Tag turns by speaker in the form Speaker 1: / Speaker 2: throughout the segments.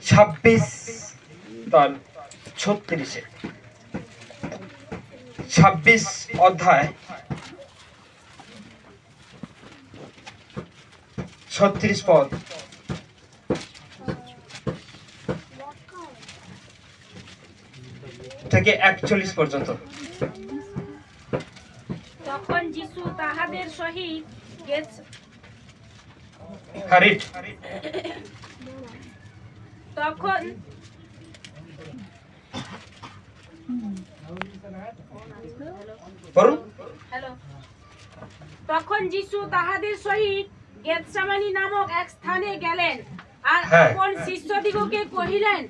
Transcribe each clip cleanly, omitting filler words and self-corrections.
Speaker 1: 26:36 26 অধ্যায় 36 পদ থেকে 41 পর্যন্ত।
Speaker 2: তখন যিশু তাহাদের সহিত তখন তখন যিশু তাহাদের সহিত গেতসেমানি নামক এক স্থানে গেলেন, আর আপন শিষ্যদিগকে কহিলেন,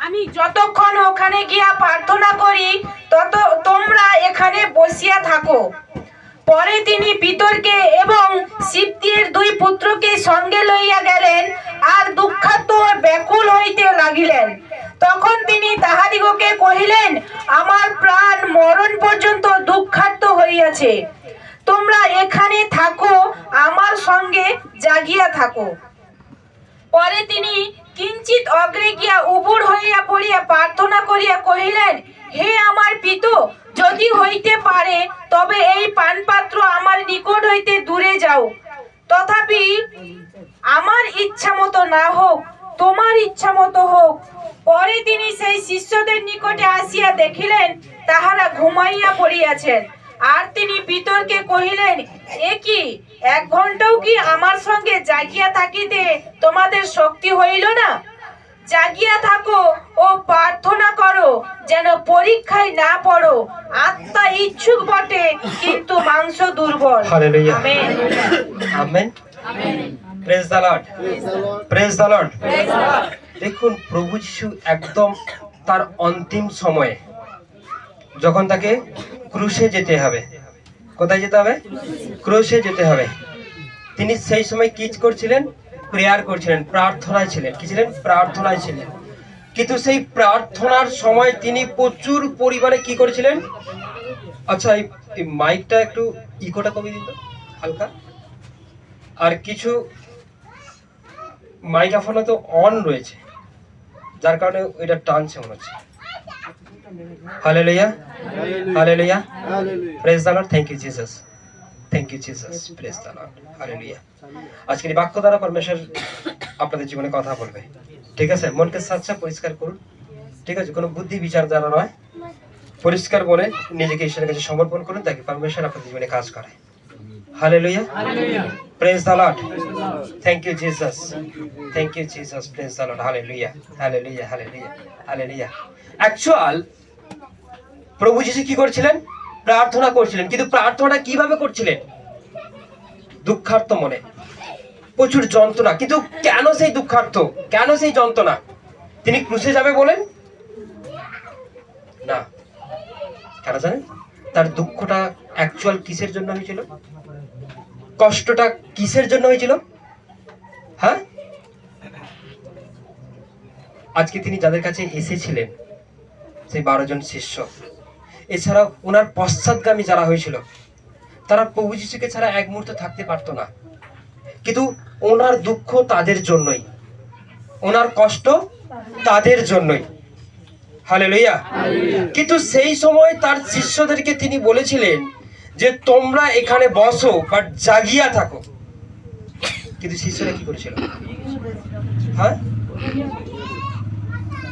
Speaker 2: আমি যতক্ষণ ওখানে গিয়া প্রার্থনা করি তত তোমরা এখানে বসিয়া থাকো। পরে তিনি পিতরকে এবং সিবদির দুই পুত্রকে সঙ্গে লইয়া গেলেন, আর দুঃখার্ত ও ব্যাকুল হইতে লাগিলেন। তখন তিনি তাহাদিগকে কহিলেন, আমার প্রাণ মরণ পর্যন্ত দুঃখার্ত হইয়াছে, তোমরা এখানে থাকো, আমার সঙ্গে জাগিয়া থাকো। পরে তিনি কিঞ্চিত অগ্রে গিয়া উপুড় হইয়া পড়িয়া প্রার্থনা করিয়া কহিলেন, হে আমার পিতা, যদি হইতে পারে তবে এই পানপাত্র আমার নিকট হইতে দূরে যাও, তথাপি আমার ইচ্ছা মতো না হোক, তোমার ইচ্ছা মতো হোক। পরে তিনি সেই শিষ্যদের নিকটে আসিয়া দেখিলেন তাহারা ঘুমাইয়া পড়িয়াছেন, আর তিনি পিতরকে কহিলেন, এ কি, 1 ঘন্টাও কি আমার সঙ্গে জাগিয়া থাকিতে তোমাদের শক্তি হইল না? জাগিয়া থাকো ও প্রার্থনা করো, যেন পরীক্ষায় না পড়ো। আত্মা ইচ্ছুক বটে, কিন্তু মাংস দুর্বল।
Speaker 1: Hallelujah,
Speaker 2: amen,
Speaker 1: amen,
Speaker 2: amen.
Speaker 1: Praise the Lord, praise the Lord.
Speaker 2: Praise the Lord.
Speaker 1: দেখুন, প্রভু যিশু একদম তার অন্তিম সময়ে, যখন তাকে ক্রুশে যেতে হবে, কোথায় যেতে হবে? ক্রুশে যেতে হবে। তিনি সেই সময় কি করছিলেন? প্রেয়ার করছিলেন, প্রার্থনায় ছিলেন। কি ছিলেন? প্রার্থনায় ছিলেন। কিন্তু সেই প্রার্থনার সময় তিনি প্রচুর পরিমাণে কি করেছিলেন? আচ্ছা, এই মাইকটা একটু ইকোটা কমিয়ে দিন তো হালকা। আর কিছু মাইক্রোফোনে তো অন রয়েছে, যার কারণে এটা টানছে মনে হচ্ছে। Hallelujah, hallelujah, praise the Lord. Thank you Jesus, thank you Jesus, praise the Lord, hallelujah. আজকের এই বাক্য দ্বারা পরমেশ্বর আপনাদের জীবনে কথা বলবে। ঠিক আছে? মনকে সাচ্চা পরিষ্কার করুন। ঠিক আছে? কোনো বুদ্ধি বিচার দ্বারা নয়, পরিষ্কার বলে নিজেকে ঈশ্বরের কাছে সমর্পণ করুন, তাকে পরমেশ্বর আপনাদের জীবনে কাজ করে। Hallelujah, praise the Lord. Thank you Jesus, thank you Jesus, praise the Lord, hallelujah, hallelujah, hallelujah, hallelujah. Actual প্রভু যিশু কি করছিলেন? প্রার্থনা করছিলেন। কিন্তু প্রার্থনাটা কিভাবে করছিলেন? দুঃখার্ত মনে, প্রচুর যন্ত্রণা। কিন্তু কেন সেই দুঃখার্ত, কেন সেই যন্ত্রণা? তিনি ক্রুশে যাবে বলেন না। কেন জানেন? তার দুঃখটা অ্যাকচুয়াল কিসের জন্য হয়েছিল? কষ্টটা কিসের জন্য হয়েছিল? হ্যাঁ, আজকে তিনি যাদের কাছে এসেছিলেন, সেই 12 জন শিষ্য, এছাড়া ওনার পশ্চাৎগামী যারা হয়েছিল, তারা প্রভু যিশুকে ছাড়া এক মুহূর্ত থাকতে পারতো না। কিন্তু ওনার দুঃখ তাদের জন্যই, ওনার কষ্ট তাদের জন্যই। হালেলুয়া। কিন্তু সেই সময় তার শিষ্যদেরকে তিনি বলেছিলেন যে তোমরা এখানে বসো, বাট জাগিয়া থাকো। কিন্তু শিষ্যরা কি করেছিল? হ্যাঁ,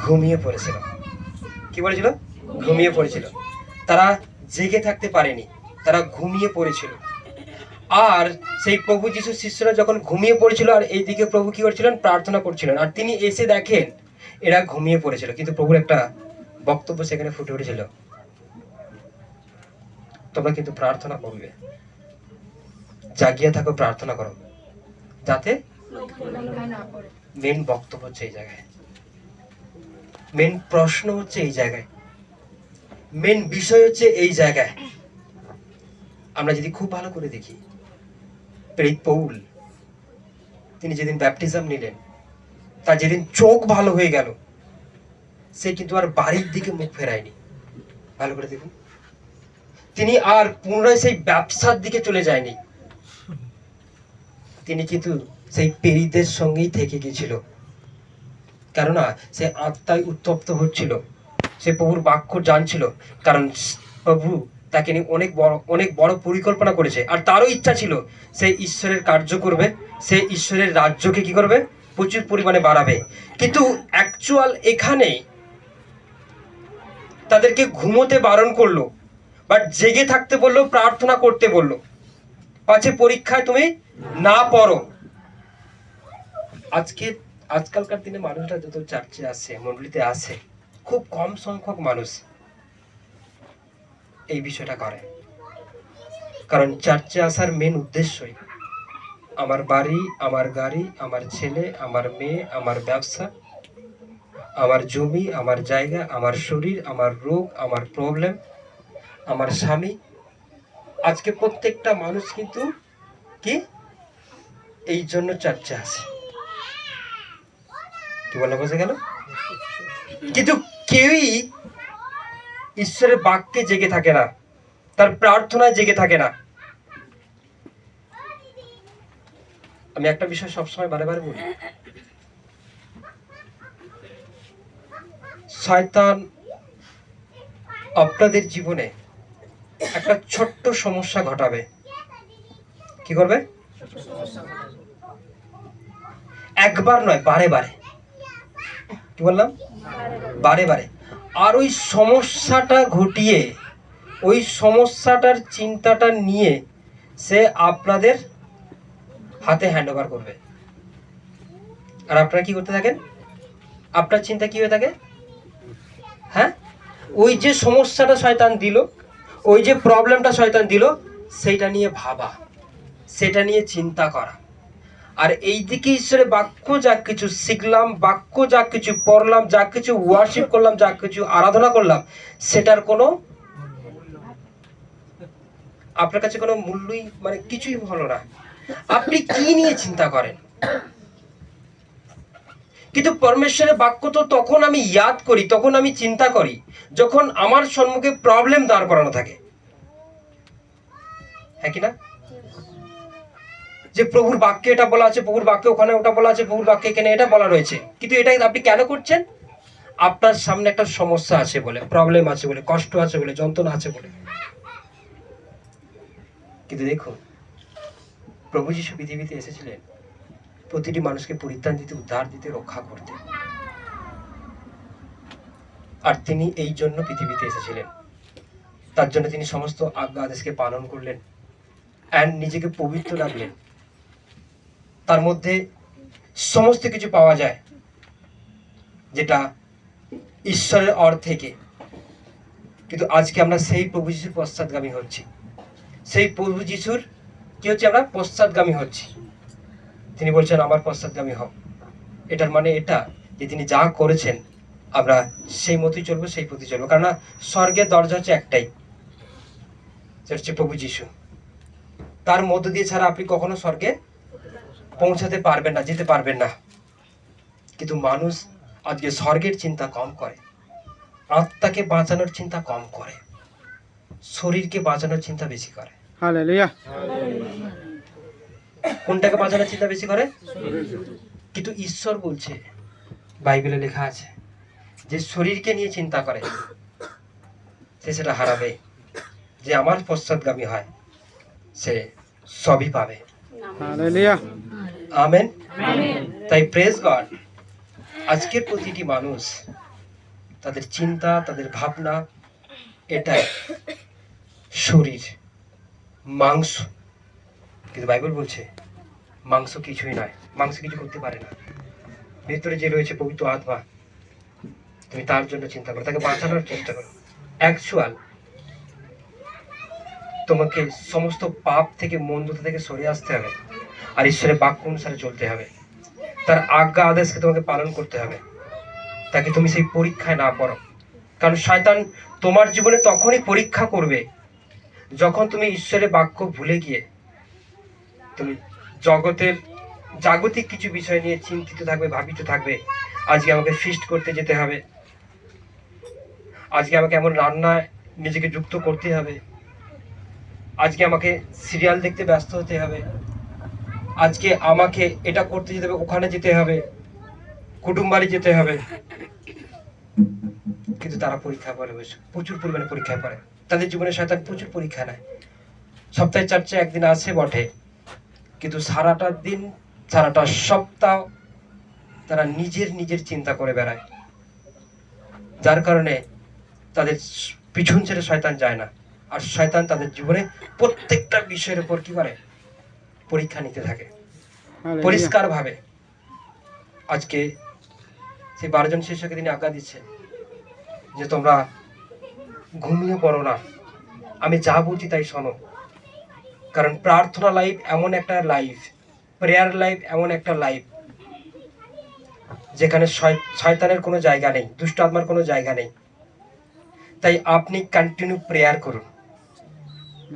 Speaker 1: ঘুমিয়ে পড়েছিল। কি বলেছিল? ঘুমিয়ে পড়েছিল। তারা জেগে থাকতে পারেনি, তারা ঘুমিয়ে পড়েছিল। আর সেই প্রভু যিশু শিষ্যরা যখন ঘুমিয়ে পড়েছিল, আর এইদিকে প্রভু কি করছিলেন? প্রার্থনা করছিলেন। আর তিনি এসে দেখেন এরা ঘুমিয়ে পড়েছিল। কিন্তু প্রভুর একটা বক্তব্য সেখানে ফুটে উঠেছিল, তোমরা কিন্তু প্রার্থনা করবে, জাগিয়া থাকো, প্রার্থনা করো, যাতে মেন বক্তব্য হচ্ছে এই জায়গায়, মেন প্রশ্ন হচ্ছে এই জায়গায়, মেন বিষয় হচ্ছে এই জায়গায়। আমরা যদি খুব ভালো করে দেখি, প্রেরিত পৌল তিনি যেদিন ব্যাপটিজম নিলেন, তার যেদিন চোখ ভালো হয়ে গেল, সে কিন্তু আর বাড়ির দিকে মুখ ফেরায়নি। ভালো করে দেখুন, তিনি আর পুনরায় সেই ব্যবসার দিকে চলে যায়নি। তিনি কিন্তু সেই প্রেরিতদের সঙ্গেই থেকে গেছিল। কেননা সে আত্মায় উত্তপ্ত হচ্ছিল, সে প্রভুর বাক্য জানছিল, কারণ প্রভু তাকে নিয়ে অনেক বড় পরিকল্পনা করেছে। আর তারও ইচ্ছা ছিল সে ঈশ্বরের কার্য করবে, সে ঈশ্বরের রাজ্যকে কি করবে, প্রচুর পরিমাণে বাড়াবে। কিন্তু অ্যাকচুয়াল এখানে তাদেরকে ঘুমোতে বারণ করলো, বাট জেগে থাকতে বললো, প্রার্থনা করতে বললো, পাছে পরীক্ষায় তুমি না পড়ো। আজকালকার দিনে মানুষরা যত চার্চে আসে, মণ্ডলীতে আসে, খুব কম সংখ্যক মানুষ এই বিষয়টা করে। কারণ চার্চে আসার মেন উদ্দেশ্যই আমার বাড়ি, আমার গাড়ি, আমার ছেলে, আমার মেয়ে, আমার ব্যবসা, আমার জমি, আমার জায়গা, আমার শরীর, আমার রোগ, আমার প্রবলেম, আমার স্বামী। আজকে প্রত্যেকটা মানুষ কিন্তু কি এই জন্য চার্চে আসে। কি বলে বোঝা গেল? কিন্তু কেউই ঈশ্বরের বাক্যে জেগে থাকে না, তার প্রার্থনায় জেগে থাকে না। আমি একটা বিষয় সবসময় বারে বারে বলি, শয়তান আপনাদের জীবনে একটা ছোট্ট সমস্যা ঘটাবে। কি করবে? একবার নয়, বারে বারে। কি বললাম? বারে বারে। আর ওই সমস্যাটা ঘটিয়ে, ওই সমস্যাটার চিন্তাটা নিয়ে সে আপনাদের হাতে হ্যান্ড ওভার করবে। আর আপনারা কি করতে থাকেন? আপনার চিন্তা কি হয়ে থাকে? হ্যাঁ, ওই যে সমস্যাটা শয়তান দিল, ওই যে প্রবলেমটা শয়তান দিল, সেইটা নিয়ে ভাবা, সেটা নিয়ে চিন্তা করা। আর এইদিকে ঈশ্বরের বাক্য যা কিছু শিখলাম, বাক্য যা কিছু পড়লাম, যা কিছু ওয়ার্শিপ করলাম, যা কিছু আরাধনা করলাম, সেটার কোনো আপনার কাছে কোনো মূল্যই মানে কিছুই হলো না। আপনি কি নিয়ে চিন্তা করেন? কিন্তু পরমেশ্বরের বাক্য তো তখন আমি ইয়াদ করি, তখন আমি চিন্তা করি যখন আমার সম্মুখে প্রবলেম দাঁড় করানো থাকে। হ্যাঁ কি না? যে প্রভুর বাক্যে এটা বলা আছে, প্রভুর বাক্যে ওখানে ওটা বলা আছে, প্রভুর বাক্যে এখানে এটা বলা রয়েছে, কিন্তু এটা আপনি কেন করছেন? আপনার সামনে একটা সমস্যা আছে বলে, প্রবলেম আছে বলে, কষ্ট আছে বলে, যন্ত্রণা আছে বলে। কিন্তু দেখুন, প্রভু যীশু পৃথিবীতে এসেছিলেন প্রতিটি মানুষকে পরিত্রাণ দিতে, উদ্ধার দিতে, রক্ষা করতে। আর তিনি এই জন্য পৃথিবীতে এসেছিলেন, তার জন্য তিনি সমস্ত আজ্ঞা আদেশকে পালন করলেন এন্ড নিজেকে পবিত্র রাখলেন। তার মধ্যে সমস্ত কিছু পাওয়া যায় যেটা ঈশ্বরের অর্থ থেকে। কিন্তু আজকে আমরা সেই প্রভু যিশুর পশ্চাৎগামী হচ্ছি, সেই প্রভু যিশুর কি হচ্ছে, আমরা পশ্চাৎগামী হচ্ছি। তিনি বলছেন আমার পশ্চাৎগামী হও। এটার মানে এটা যে তিনি যা করেছেন আমরা সেই মতোই চলবো, সেই পথে চলবো। কারণ স্বর্গের দরজা হচ্ছে একটাই, সেটা হচ্ছে প্রভু যিশু। তার মধ্য দিয়ে ছাড়া আপনি কখনো স্বর্গে পৌঁছাতে পারবেন না, যেতে পারবেন না। কিন্তু মানুষ আজকে স্বর্গের চিন্তা কম করে, আত্মাকে বাঁচানোর চিন্তা কম করে, শরীরকে বাঁচানোর চিন্তা বেশি করে।
Speaker 3: হালেলুয়া।
Speaker 1: কোনটাকে বাঁচানোর চিন্তা বেশি করে? কিন্তু ঈশ্বর বলছে, বাইবেলে লেখা আছে, যে শরীরকে নিয়ে চিন্তা করে সে সেটা হারাবে, যে আমার পশ্চাৎগামী হয় সে সবই পাবে।
Speaker 3: হালেলুয়া।
Speaker 1: আমেন। তাই প্রেজ গড, আজকের প্রতিটি মানুষ তাদের চিন্তা, তাদের ভাবনা এটাই শরীর, মাংস। কিন্তু বাইবেল বলছে মাংস কিছুই নয়, মাংস কিছু করতে পারে না। ভেতরে যে রয়েছে পবিত্র আত্মা, তুমি তার জন্য চিন্তা করো, তাকে বাঁচানোর চেষ্টা করো। অ্যাকচুয়াল তোমাকে সমস্ত পাপ থেকে, মন্দতা থেকে সরে আসতে হবে, আর ঈশ্বরের বাক্য অনুসারে চলতে হবে, তার আজ্ঞা আদেশকে তোমাকে পালন করতে হবে, তাকে তুমি সেই পরীক্ষায় না পড়ো। কারণ শয়তান তোমার জীবনে তখনই পরীক্ষা করবে যখন তুমি ঈশ্বরের বাক্য ভুলে গিয়ে তুমি জাগতিক কিছু বিষয় নিয়ে চিন্তিত থাকবে, ভাবিত থাকবে। আজকে আমাকে ফিস্ট করতে যেতে হবে, আজকে আমাকে এমন রান্নায় নিজেকে যুক্ত করতে হবে, আজকে আমাকে সিরিয়াল দেখতে ব্যস্ত হতে হবে, আজকে আমাকে এটা করতে যেতে হবে, ওখানে যেতে হবে। কুটুম বাড়ি যেতে হবে, কিন্তু তারা পরীক্ষা পড়ে বসে, প্রচুর পরিমাণে পরীক্ষা পড়ে। তাদের জীবনে শয়তান প্রচুর পরীক্ষা নেয়। সপ্তাহে চার্চে একদিন আসে বটে, কিন্তু সারাটা দিন সারাটা সপ্তাহ তারা নিজের চিন্তা করে বেড়ায়, যার কারণে তাদের পিছন ছেড়ে শয়তান যায় না। আর শয়তান তাদের জীবনে প্রত্যেকটা বিষয়ের উপর কি করে, পরীক্ষা নিতে থাকে পরিষ্কার ভাবে। আজকে সেই 12 জন শিষ্যকে তিনি আজ্ঞা দিচ্ছে যে তোমরা ঘুমিয়ে পড়ো না, আমি যা বলছি তাই শোনো। কারণ প্রার্থনা লাইফ এমন একটা লাইফ, প্রেয়ার লাইফ এমন একটা লাইফ যেখানে শয়তানের কোনো জায়গা নেই, দুষ্ট আত্মার কোনো জায়গা নেই। তাই আপনি কন্টিনিউ প্রেয়ার করুন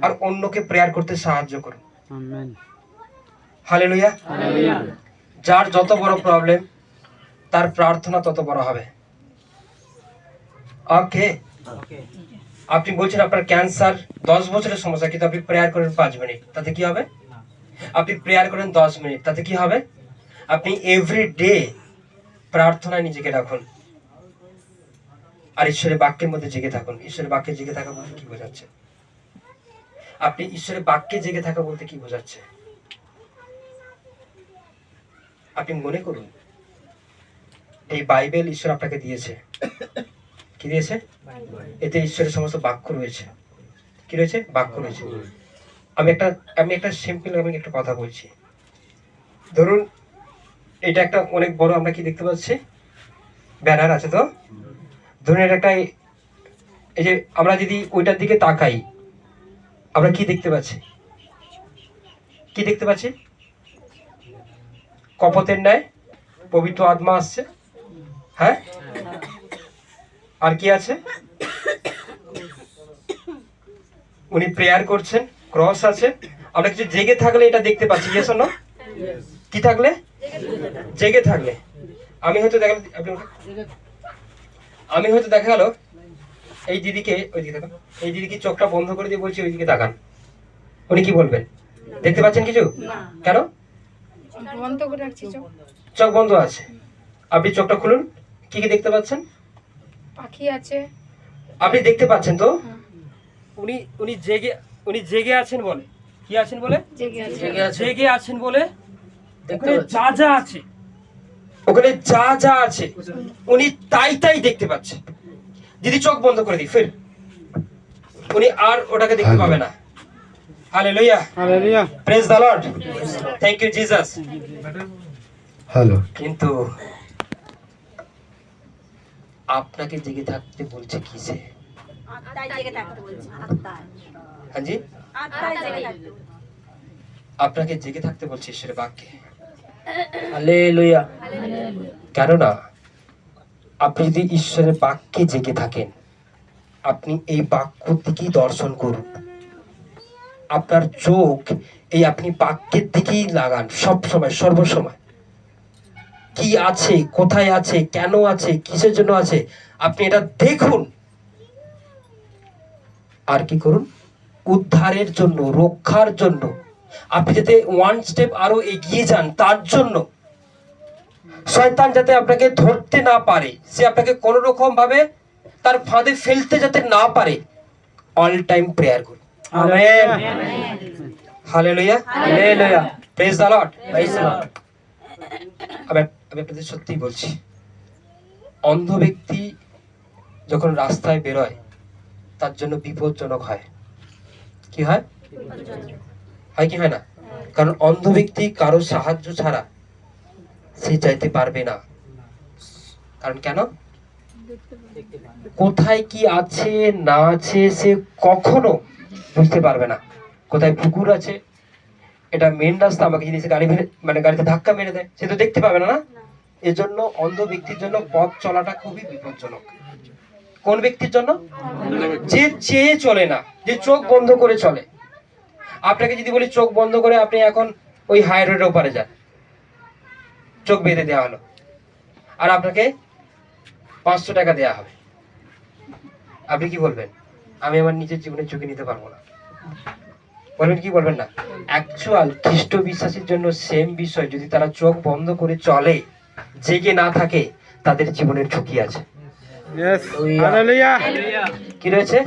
Speaker 1: আর অন্যকে প্রেয়ার করতে সাহায্য করুন।
Speaker 3: আমেন।
Speaker 1: হালেলুয়া। যার যত বড় প্রবলেম তার প্রার্থনা তত বড় হবে। ওকে, আপনি বলছেন আপনার ক্যান্সার 10 বছরের সমস্যা, কিন্তু আপনি প্রেয়ার করেন 5 মিনিট, তাতে কি হবে? আপনি প্রেয়ার করেন 10 মিনিট, তাতে কি হবে? আপনি এভরি ডে প্রার্থনায় নিজেকে রাখুন আর ঈশ্বরের বাক্যের মধ্যে জেগে থাকুন। ঈশ্বরের বাক্যে জেগে থাকা বলতে কি বোঝাচ্ছে? আপনি ঈশ্বরের বাক্যে জেগে থাকা বলতে কি বোঝাচ্ছে? আপনি মনে করুন এই বাইবেল ঈশ্বর আপনাকে দিয়েছে। কি দিয়েছে? এতে ঈশ্বরের সমস্ত বাক্য রয়েছে। কি রয়েছে? বাক্য রয়েছে। আমি একটা সিম্পল একটা কথা বলছি। ধরুন এটা একটা অনেক বড়, আমরা কি দেখতে পাচ্ছি? ব্যানার আছে তো। ধরুন এটা একটা, এই যে আমরা যদি ওইটার দিকে তাকাই, আমরা কি দেখতে পাচ্ছি? কি দেখতে পাচ্ছি? কপতের ন্যায় পবিত্র আত্মা আসছে। হ্যাঁ, আর কি আছে? উনি প্রেয়ার করছেন, ক্রস আছে। আমরা কিছু জেগে থাকলে এটা দেখতে পাচ্ছি। ইয়েস না? কি থাকলে? জেগে থাকলে। আমি হয়তো দেখা গেল এই দিদিকে, ওইদিকে তাকান, এই দিদিকে চোখটা বন্ধ করে দিয়ে বলছি ওইদিকে তাকান, উনি কি বলবেন? দেখতে পাচ্ছেন কিছু? কেন
Speaker 4: বন্ধ করে রাখছি চোখ?
Speaker 1: চোখ বন্ধ আছে। আপনি চোখটা খুলুন, কি কি দেখতে পাচ্ছেন?
Speaker 4: পাখি আছে।
Speaker 1: আপনি দেখতে পাচ্ছেন তো? উনি জেগে আছেন বলে, কি আছেন বলে? জেগে আছেন বলে ওখানে যা আছে উনি তাই দেখতে পাচ্ছে। যদি চোখ বন্ধ করে দিই ফির উনি আর ওটাকে দেখতে পাবে না। Hallelujah,
Speaker 3: hallelujah,
Speaker 1: praise the Lord, thank you Jesus.
Speaker 5: Hello.
Speaker 1: কিন্তু আপনাকে জেগে থাকতে বলছে কিসে?
Speaker 2: আত্মায় জেগে থাকতে বলছে। আত্মায়।
Speaker 1: হ্যাঁ জি,
Speaker 2: আত্মায় জেগে থাকতে বলছে।
Speaker 1: আপনাকে জেগে থাকতে বলছে ঈশ্বরের বাক্যে।
Speaker 5: হালেলুয়া।
Speaker 1: কেননা আপনি যদি ঈশ্বরের বাক্যে জেগে থাকেন, আপনি এই বাক্য দিকেই দর্শন করুন। আপনার চোখ এই আপনি বাক্যের দিকেই লাগান সব সময়, সর্বসময়। কি আছে, কোথায় আছে, কেন আছে, কিসের জন্য আছে, আপনি এটা দেখুন। আর কি করুন? উদ্ধারের জন্য, রক্ষার জন্য, আপনি যাতে 1 স্টেপ আরো এগিয়ে যান, তার জন্য। শয়তান যাতে আপনাকে ধরতে না পারে, সে আপনাকে কোন রকম ভাবে তার ফাঁদে ফেলতে যাতে না পারে, অল টাইম প্রেয়ার করুন। Amen, hallelujah, hallelujah, praise the Lord, praise the Lord. আমি আপনাদের সত্যিই বলছি, অন্ধ ব্যক্তি যখন রাস্তায় বেরোয় তার জন্য বিপজ্জনক হয়। কি হয়? হয় কি হয় না? কারণ অন্ধ ব্যক্তি কারো সাহায্য ছাড়া সে চাইতে পারবে না। কারণ কেন? কোথায় কি আছে না আছে সে কখনো বুঝতে পারবে না। কোথায় পুকুর আছে, এটা মেন রাস্তা, আমাকে যদি গাড়ি গাড়িতে ধাক্কা মেরে দেয়, সে তো দেখতে পাবে না, না? এজন্য অন্ধ ব্যক্তির জন্য পথ চলাটা খুবই বিপজ্জনক। কোন ব্যক্তির জন্য? যে চেয়ে চলে না, যে চোখ বন্ধ করে চলে। আপনাকে যদি বলি চোখ বন্ধ করে আপনি এখন ওই হাই রোডের ওপারে যান, চোখ বেঁধে দেওয়া হলো, আর আপনাকে 500 টাকা দেওয়া হবে, আপনি কি বলবেন? আমি আমার নিজের জীবনে ঝুঁকি নিতে পারবো না। বলবেন কি বলবেন না? অ্যাকচুয়াল খ্রিস্ট বিশ্বাসীর জন্য সেম বিষয়, যদি তারা চোখ বন্ধ করে চলে জেগে না থাকে তাদের জীবনের ঝুঁকি আছে।
Speaker 3: Yes. Hallelujah.
Speaker 1: কি রয়েছে?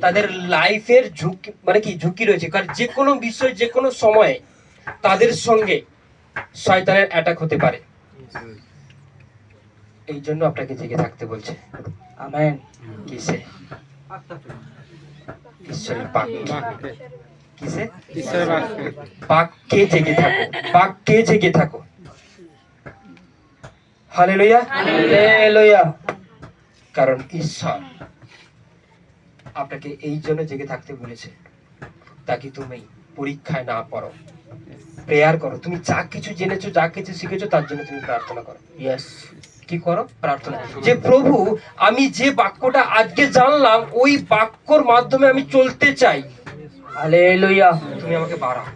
Speaker 1: তাদের লাইফের ঝুঁকি, মানে কি ঝুঁকি রয়েছে, কারণ যে কোনো বিষয় যে কোনো সময়ে তাদের সঙ্গে শয়তানের অ্যাটাক হতে পারে। এই জন্য আপনাকে জেগে থাকতে বলছে।
Speaker 5: আমেন।
Speaker 1: কিসে? ঈশ্বরের বাক্যে। কিসে?
Speaker 3: ঈশ্বরের বাক্যে।
Speaker 1: বাক্যে জেগে থাকো, বাক্যে জেগে থাকো। হালেলুয়া।
Speaker 5: হালেলুয়া।
Speaker 1: কারণ ঈশ্বর আপনাকে এই জন্য জেগে থাকতে বলেছে, তাকে তুমি পরীক্ষায় না পড়ো, প্রেয়ার করো। তুমি যা কিছু জেনেছো, যা কিছু শিখেছো, তার জন্য তুমি প্রার্থনা করো।
Speaker 5: ইয়েস।
Speaker 1: কি করো? প্রার্থনা। যে প্রভু, আমি যে বাক্যটা আজকে জানলাম, ওই বাক্যর মাধ্যমে আমি চলতে চাই।
Speaker 5: হালেলুয়া।
Speaker 1: তুমি আমাকে বাড়াও,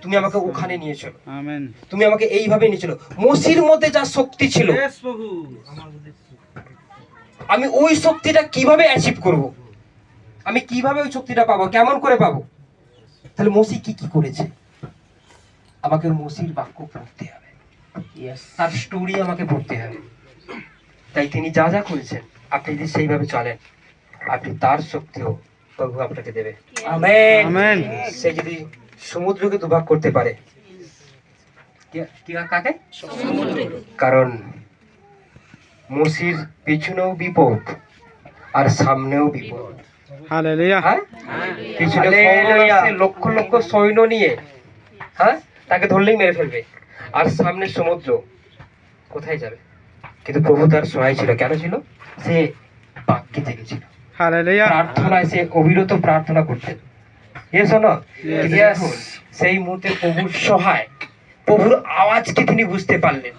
Speaker 1: তুমি আমাকে ওখানে নিয়ে চলো,
Speaker 3: আমেন।
Speaker 1: তুমি আমাকে এইভাবে নিয়ে চলো। মসির মধ্যে যা শক্তি ছিল, আমি ওই শক্তিটা কিভাবে অ্যাচিভ করব? আমি কিভাবে ওই শক্তিটা পাবো? কেমন করে পাবো? তাহলে মসি কি কি করেছে? আমাকে মসির বাক্য পড়তে হবে,
Speaker 5: ইয়েস।
Speaker 1: তার স্টোরি আমাকে পড়তে হবে। তাই তিনি যা যা করেছেন, আপনি যদি সেইভাবে চলেন, আপনি তার শক্তিও প্রভু আপনাকে দেবে।
Speaker 5: আমেন।
Speaker 3: আমেন।
Speaker 1: সে যদি সমুদ্রকে দুভাগ করতে পারে, কাকে? কারণ মসির পিছনেও বিপদ আর সামনেও বিপদ।
Speaker 3: Hallelujah.
Speaker 1: হ্যাঁ, পিছনে ফরৌন আসছে লক্ষ লক্ষ সৈন্য নিয়ে, হ্যাঁ, তাকে ধরলেই মেরে ফেলবে। আর সামনে সমুদ্র, কোথায় যাবে? কিন্তু প্রভু তার সহায় ছিল। কেন ছিল? সে বাক্যে জেগেছিল,
Speaker 3: Hallelujah.
Speaker 1: প্রার্থনায় সে অবিরত প্রার্থনা করতেন। ইয়েস না? কিন্তু দেখুন, সেই মুহূর্তে প্রভুর সহায়, প্রভুর আওয়াজকে তিনি বুঝতে পারলেন।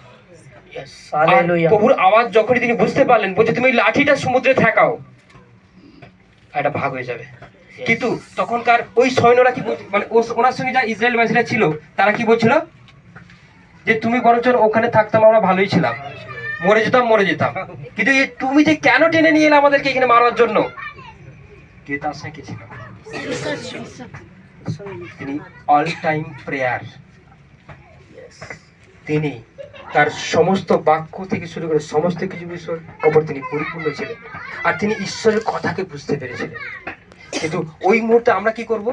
Speaker 5: ইয়েস।
Speaker 1: আর
Speaker 5: হালেলুয়া।
Speaker 1: প্রভুর আওয়াজ যখনই তিনি বুঝতে পারলেন, বলছে তুমি লাঠিটা সমুদ্রে ঠেকাও, এটা ভাগ হয়ে যাবে। কিন্তু তখনকার ওই সৈন্যরা কি মানে ওনার সঙ্গে যা ইসরায়েলবাসীরা ছিল, তারা কি বলছিল? যে তুমি বরঞ্চ ওখানে থাকতাম, আমরা ভালোই ছিলাম, মরে যেতাম। কিন্তু তুমি যে কেন টেনে নিয়ে এলে আমাদেরকে এখানে মারার জন্য? কে তার সঙ্গে কে ছিল? তিনি অল টাইম প্রেয়ার, তিনি তার সমস্ত বাক্য থেকে শুরু করে সমস্ত কিছু বিষয় ওপর তিনি পরিপূর্ণ ছিলেন। আর তিনি ঈশ্বরের কথাকে বুঝতে পেরেছিলেন। কিন্তু ওই মুহূর্তে আমরা কি করব?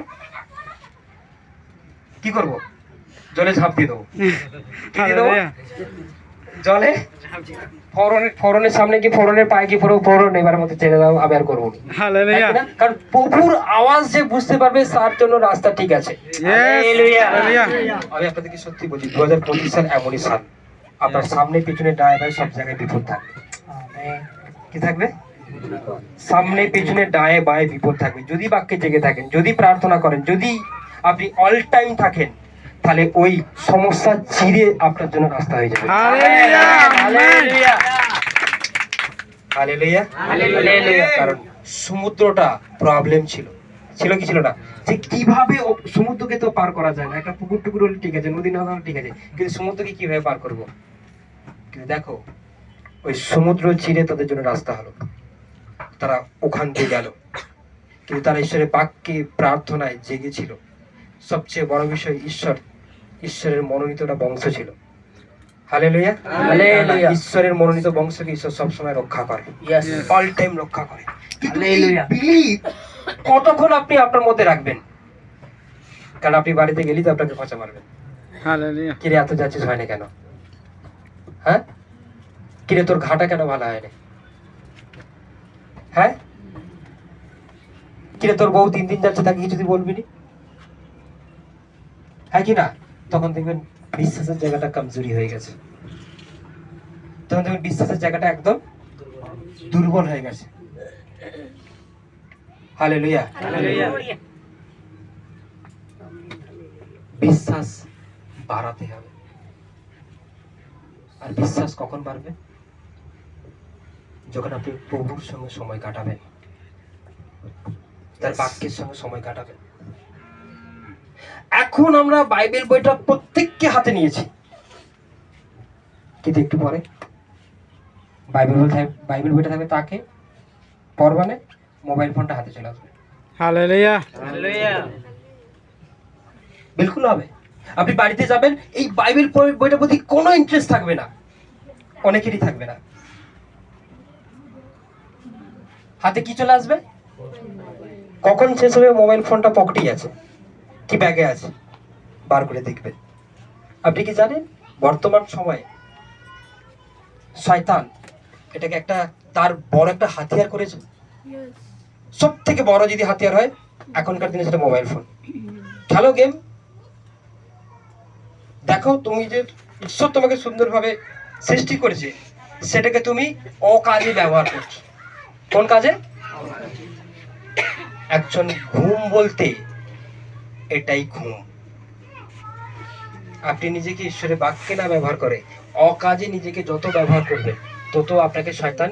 Speaker 1: কি করব? জলে ঝাঁপ দিয়ে দেবো। কি দিয়ে দেবো?
Speaker 3: Hallelujah.
Speaker 1: জলে ফরনের সামনে কি ফরনের পায়ে কি পড়ো, ফরন এবার মতো ছেড়ে দাও, আমি আর করবো না।
Speaker 3: Hallelujah.
Speaker 1: কারণ প্রভুর আওয়াজ যে বুঝতে পারবে, তার জন্য রাস্তা ঠিক আছে।
Speaker 3: Yes. Hallelujah.
Speaker 1: আমি আপনাদেরকে সত্যি বলছি, 2025 সাল এমনই সাল, আপনার সামনে পিছনে ডায়ে বায়ে সব জায়গায় বিপদ থাকবে।
Speaker 5: আমেন।
Speaker 1: কি থাকবে? সামনে পিছনে ডায়ে বায়ে বিপদ থাকবে। যদি বাক্যে জেগে থাকেন, যদি প্রার্থনা করেন, যদি আপনি অল টাইম থাকেন, তাহলে ওই সমস্যা চিরে আপনার জন্য রাস্তা হয়ে যাবে।
Speaker 3: Hallelujah.
Speaker 5: হালেলুয়া।
Speaker 1: হালেলুয়া।
Speaker 5: হালেলুয়া।
Speaker 1: কারণ সমুদ্রটা প্রবলেম ছিল কি ছিল না? যে কিভাবে সমুদ্রকে তো পার করা যায় না। একটা পুকুর টুকুর হলে ঠিক আছে, নদী না হলে ঠিক আছে, কিন্তু সমুদ্রকে কিভাবে পার করব? কিন্তু দেখো, ওই সমুদ্র চিরে তাদের জন্য রাস্তা হলো, তারা ওখান দিয়ে গেল। কিন্তু তারা ঈশ্বরের বাক্যে প্রার্থনায় জেগেছিল। সবচেয়ে বড় বিষয়, ঈশ্বরের মনোনীত একটা বংশ ছিল। হালেলুয়া।
Speaker 5: হালেলুয়া।
Speaker 1: ঈশ্বরের মনোনীত বংশকে ঈশ্বর সবসময় রক্ষা করে,
Speaker 5: ইয়েস।
Speaker 1: অল টাইম রক্ষা করে। কিন্তু এই
Speaker 5: হালেলুয়া।
Speaker 1: belief কতক্ষণ আপনি আপনার মধ্যে রাখবেন? কারণ আপনি বাড়িতে গেলেই তো আপনাকে খোঁচা মারবেন।
Speaker 3: Hallelujah.
Speaker 1: কিরে এত যাচ্ছিস হয় না কেন? হ্যাঁ, কিরে তোর ঘাটা কেন ভালো হয় না? হ্যাঁ, কিরে তোর বউ 3 দিন যাচ্ছে, তাকে কিছু তুই বলবি নি? হ্যাঁ কি না? তখন দেখবেন বিশ্বাসের জায়গাটা কমজোরি হয়ে গেছে, তখন দেখবেন বিশ্বাসের জায়গাটা একদম দুর্বল হয়ে গেছে। হালেলুয়া। বিশ্বাস বাড়াতে হবে। আর বিশ্বাস কখন বাড়বে? যখন আপনি প্রভুর সঙ্গে সময় কাটাবেন, তার বাক্যের সঙ্গে সময় কাটাবেন। এখন আমরা বাইবেল বইটা প্রত্যেককে হাতে নিয়েছি, কিন্তু একটু পরে বাইবেল বইটা থাকবে তাকে পরবানে, মোবাইল ফোনটা হাতে চলে আসবে।
Speaker 3: Hallelujah.
Speaker 1: বিলকুল হবে। আপনি বাড়িতে যাবেন, এই বাইবেল বইটার প্রতি কোনো ইন্টারেস্ট থাকবে না। অনেকেরই থাকবে না। হাতে কি চলে আসবে? কখন শেষ হবে? মোবাইল ফোনটা পকেটেই আছে কি ব্যাগে আছে, বার করে দেখবেন। আপনি কি জানেন বর্তমান সময়ে শয়তান এটাকে একটা তার বড় একটা হাতিয়ার করেছে। সব থেকে বড় যদি হাতিয়ার হয় এখনকার দিনে সেটা মোবাইল ফোন। খেলো গেম, দেখো তুমি যে ঈশ্বর তোমাকে সুন্দরভাবে সৃষ্টি করেছে সেটাকে তুমি অকাজে ব্যবহার করছো। কোন কাজে? একজন ঘুম বলতে এটাই ঘুম। আপনি নিজেকে ঈশ্বরের বাক্যে না ব্যবহার করে অকাজে নিজেকে যত ব্যবহার করবেন তত আপনাকে শয়তান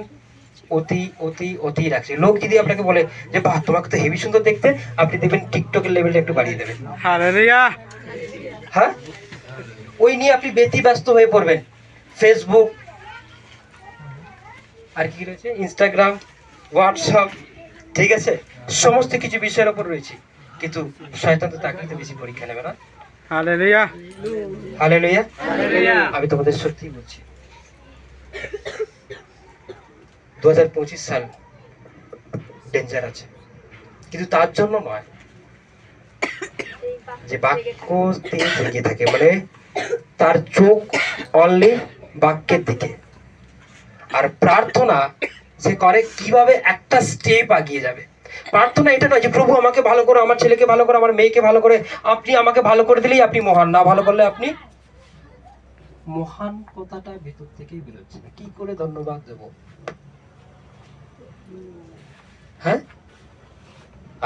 Speaker 1: অতি অতি অতি রাখছে। লোক যদি আপনাকে বলে যে বাহ তোমাকে তো হেভি সুন্দর দেখতে, আপনি দেখবেন টিকটকের লেভেলটা একটু বাড়িয়ে দেবেন।
Speaker 3: হালেলুয়া।
Speaker 1: হ্যাঁ, ওই নিয়ে আপনি ব্যতিব্যস্ত হয়ে পড়বেন। ফেসবুক আর কি রয়েছে, ইনস্টাগ্রাম, হোয়াটসঅ্যাপ, ঠিক আছে, সমস্ত কিছু বিষয়ের উপর রয়েছে। কিন্তু শয়তান তো তাকে তো বেশি পরীক্ষা নেবে না।
Speaker 3: হালেলুয়া।
Speaker 1: হালেলুয়া। আমি তোমাদের সত্যি বলছি 2025 সাল ডেঞ্জার আছে, কিন্তু তার জন্য নয় যে বাক্য দিয়ে জেগে থাকে, মানে তার চোখ অনলি বাক্যের দিকে। আর প্রার্থনা সে করে কিভাবে একটা স্টেপ এগিয়ে যাবে। প্রার্থনা এটা নয় যে প্রভু আমাকে ভালো করো, আমার ছেলেকে ভালো করো, আমার মেয়েকে ভালো করে, আপনি আমাকে ভালো করে দিলেই আপনি মহান, না ভালো করলে আপনি মহান। কথাটা ভেতর থেকেই বেরোচ্ছে, কি করে ধন্যবাদ দেব? হ্যাঁ,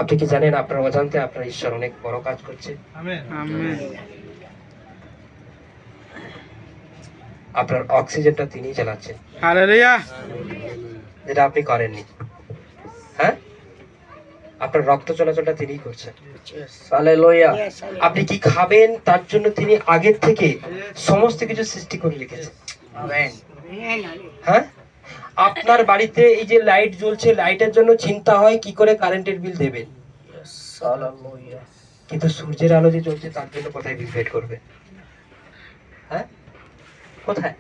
Speaker 1: আপনি কি জানেন আপনার অজান্তে আপনার ঈশ্বর অনেক বড় কাজ করছে?
Speaker 3: আমেন।
Speaker 1: আপনার অক্সিজেনটা তিনিই চালাচ্ছেন,
Speaker 3: হালেলুয়া।
Speaker 1: যেটা আপনি করেননি। হ্যাঁ, আপনার রক্ত চলাচলটা তিনিই করছেন।
Speaker 5: হালেলুয়া।
Speaker 1: আপনি কি খাবেন তার জন্য তিনি আগের থেকে সমস্ত কিছু সৃষ্টি করে রেখেছেন।
Speaker 5: আমেন।
Speaker 1: হ্যাঁ, আপনার বাড়িতে এই যে লাইট জ্বলছে, লাইটের জন্য চিন্তা হয় কি করে কারেন্টের বিল দেবেন,
Speaker 5: হালেলুয়া।
Speaker 1: কিন্তু সূর্যের আলো যে জ্বলছে তার জন্য কোথায় বিল পেড করবে? হ্যাঁ, কোথায়?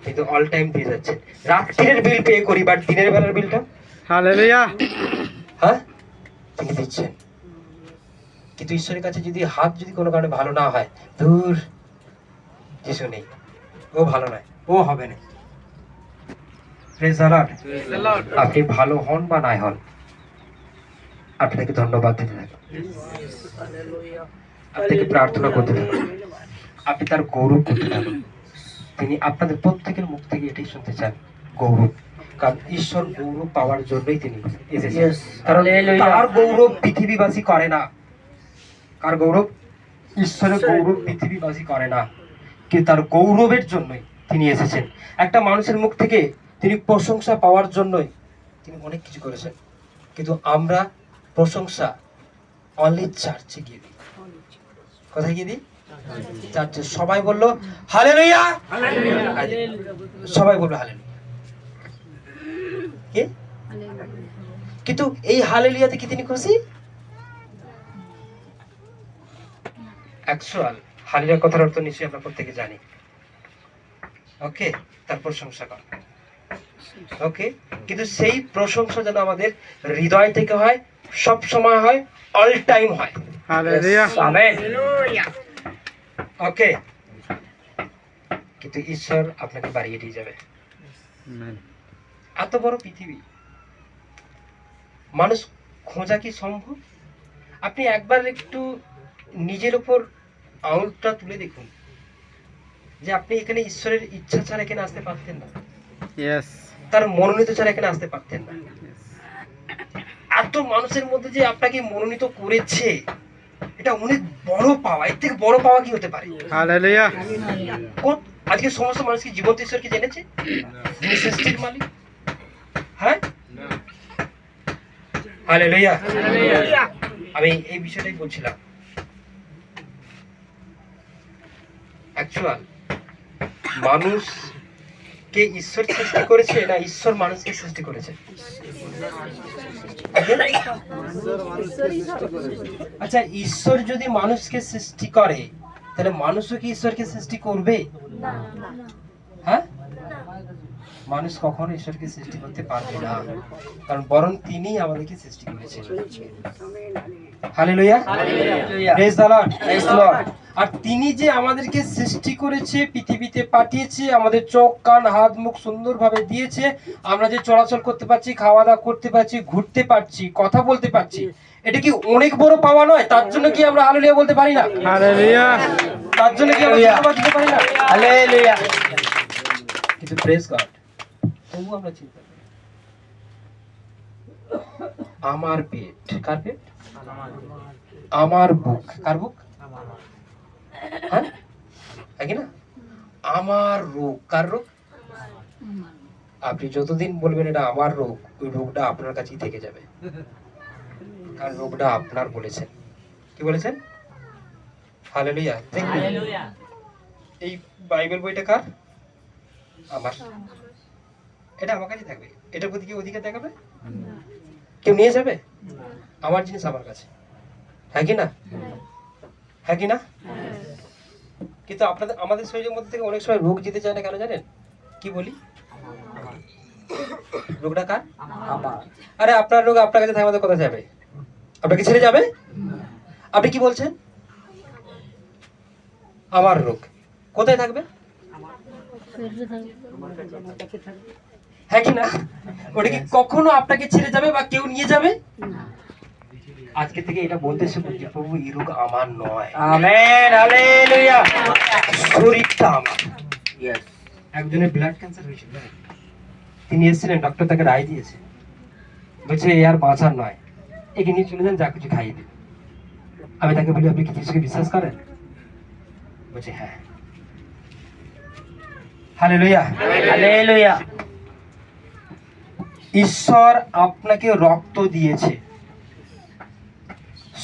Speaker 1: কিন্তু অল টাইম দিয়ে যাচ্ছে। রাত্রির বিল পে করি, বাট দিনের বেলার বিলটা
Speaker 3: হালেলুয়া।
Speaker 1: হ্যাঁ তিনি দিচ্ছেন। কিন্তু ঈশ্বরের কাছে যদি হাত যদি কোনো কারণে ভালো না হয়, দূর কিছু নেই, ও ভালো নয়, ও হবে না। Praise the Lord. আপনি ভালো হন বা নাই হন, আপনাকে ধন্যবাদ দিতে থাকুন, আপনাকে প্রার্থনা করতে থাকুন, আপনি তার গৌরব করতে থাকুন। তিনি আপনাদের প্রত্যেকের মুখ থেকে এটাই শুনতে চান, গৌরব। কারণ ঈশ্বর গৌরব পাওয়ার জন্যই তিনি এসেছেন।
Speaker 5: Yes.
Speaker 1: কারণ
Speaker 5: Hallelujah.
Speaker 1: তার গৌরব পৃথিবীবাসী করে না। কার গৌরব? ঈশ্বরের গৌরব পৃথিবীবাসী করে না, কিন্তু তার গৌরবের জন্যই তিনি এসেছেন। একটা মানুষের মুখ থেকে তিনি প্রশংসা পাওয়ার জন্যই তিনি অনেক কিছু করেছেন, কিন্তু আমরা প্রশংসা অনলি চার্চে গিয়ে দিই। কোথায় গিয়ে দিই? চার্চে। সবাই বললো হালেলুয়া, সবাই বললো হালেলুয়া, কি? কিন্তু এই হালেলুয়াতে কি তিনি খুশি? অ্যাকচুয়াল হালেলুয়া কথার অর্থ নিশ্চয়ই আমরা প্রত্যেকে জানি। ওকে, তার প্রশংসা কর। ওকে, কিন্তু সেই প্রশংসা যেন আমাদের হৃদয় থেকে হয়, সব সময় হয়, অল টাইম হয়।
Speaker 3: হালেলুয়া।
Speaker 1: আমেন। ওকে, কিন্তু ঈশ্বর আপনাকে বাড়িয়ে দিয়ে যাবে।
Speaker 3: আমেন।
Speaker 1: এত বড় পৃথিবী, মানুষ খোঁজা কি সম্ভব? আপনি একবার একটু নিজের উপর আঙুলটা তুলে দেখুন যে আপনি এখানে ঈশ্বরের ইচ্ছা ছাড়া এখানে আসতে পারতেন না,
Speaker 3: ইয়েস।
Speaker 1: তার মনোনীত ছাড়া এখানে আসতে পারতেন না। এত মানুষের মধ্যে যে আপনাকে মনোনীত করেছে, এটা অনেক বড় পাওয়া। এর থেকে বড় পাওয়া কি হতে পারে?
Speaker 3: হালেলুয়া।
Speaker 1: আজকে সমস্ত মানুষ কি জীবন্ত ঈশ্বরকে জেনেছে, যিনি সৃষ্টির মালিক? হ্যাঁ, হালেলুয়া। আমি এই বিষয়টাই বলছিলাম। অ্যাকচুয়াল মানুষকে ঈশ্বর সৃষ্টি করেছে না ঈশ্বর মানুষকে সৃষ্টি করেছে? আচ্ছা, ঈশ্বর যদি মানুষকে সৃষ্টি করে তাহলে মানুষও কি ঈশ্বরকে সৃষ্টি করবে? হ্যাঁ, মানুষ কখনো ঈশ্বরকে সৃষ্টি করতে পারবে না, কারণ বরং তিনি আমাদেরকে সৃষ্টি করেছেন। Hallelujah, praise the Lord, praise the Lord. আর তিনি যে আমাদেরকে সৃষ্টি করেছে, পৃথিবীতে পাঠিয়েছে, আমাদের চোখ কান হাত মুখ সুন্দরভাবে দিয়েছে, আমরা যে চলাচল করতে পারছি, খাওয়া দাওয়া করতে পারছি, ঘুরতে পারছি, কথা বলতে পারছি, এটা কি অনেক বড় পাওয়া নয়? তার জন্য কি আমরা হালেলুয়া বলতে পারি না?
Speaker 3: হালেলুয়া,
Speaker 1: তার জন্য কি আমরা ধন্যবাদ দিতে পারি না?
Speaker 5: হালেলুয়া।
Speaker 1: কিন্তু প্রেজ গড, তবু আমরা চিন্তা করি আমার পেট, কার পেট? আমার বুক, কার বুক? হ্যাঁ, কি না? আমার রোগ, কার রোগ? আপনি যতদিন বলবেন এটা আমার রোগ, ওই রোগটা আপনার কাছেই থেকে যাবে, কারণ রোগটা আপনার বলেছেন। কি বলেছেন? হালেলুয়া। এই বাইবেল বইটা কার? আমার। এটা আমার কাছেই থাকবে, এটার প্রতি কি অধিকার দেখাবে? কেউ নিয়ে যাবে? আমার জিনিস আমার কাছে, হ্যাঁ কি না? হ্যাঁ কি না? কিন্তু আপনাদের আমাদের শরীরের মধ্যে থেকে অনেক সময় রোগ যেতে চায় না, কেন জানেন? কি বলি? রোগটা কার?
Speaker 5: আমার।
Speaker 1: আরে আপনার রোগ আপনার কাছে থাকবে, কোথায় যাবে? আপনাকে ছেড়ে যাবে? আপনি কি বলছেন? আমার রোগ কোথায় থাকবে? হ্যাঁ কি না? ওটা কি কখনো আপনাকে ছেড়ে যাবে বা কেউ নিয়ে যাবে? আজকে থেকে এটা বলতে শিখুন যে প্রভু, এই রোগ আমার নয়।
Speaker 5: Amen, hallelujah.
Speaker 1: শরীরটা আমার।
Speaker 5: ইয়েস।
Speaker 1: একজনের ব্লাড ক্যান্সার হয়েছিল, তিনি এসেছিলেন, ডক্টর তাকে রায় দিয়েছে, বলছে এ আর বাঁচার নয়, একে নিয়ে চলে যান, যা কিছু খাইয়ে দিন। আমি তাকে বলি, আপনি কি যিশুকে বিশ্বাস করেন? বলছে হ্যাঁ। Hallelujah,
Speaker 5: hallelujah.
Speaker 1: ঈশ্বর আপনাকে রক্ত দিয়েছে,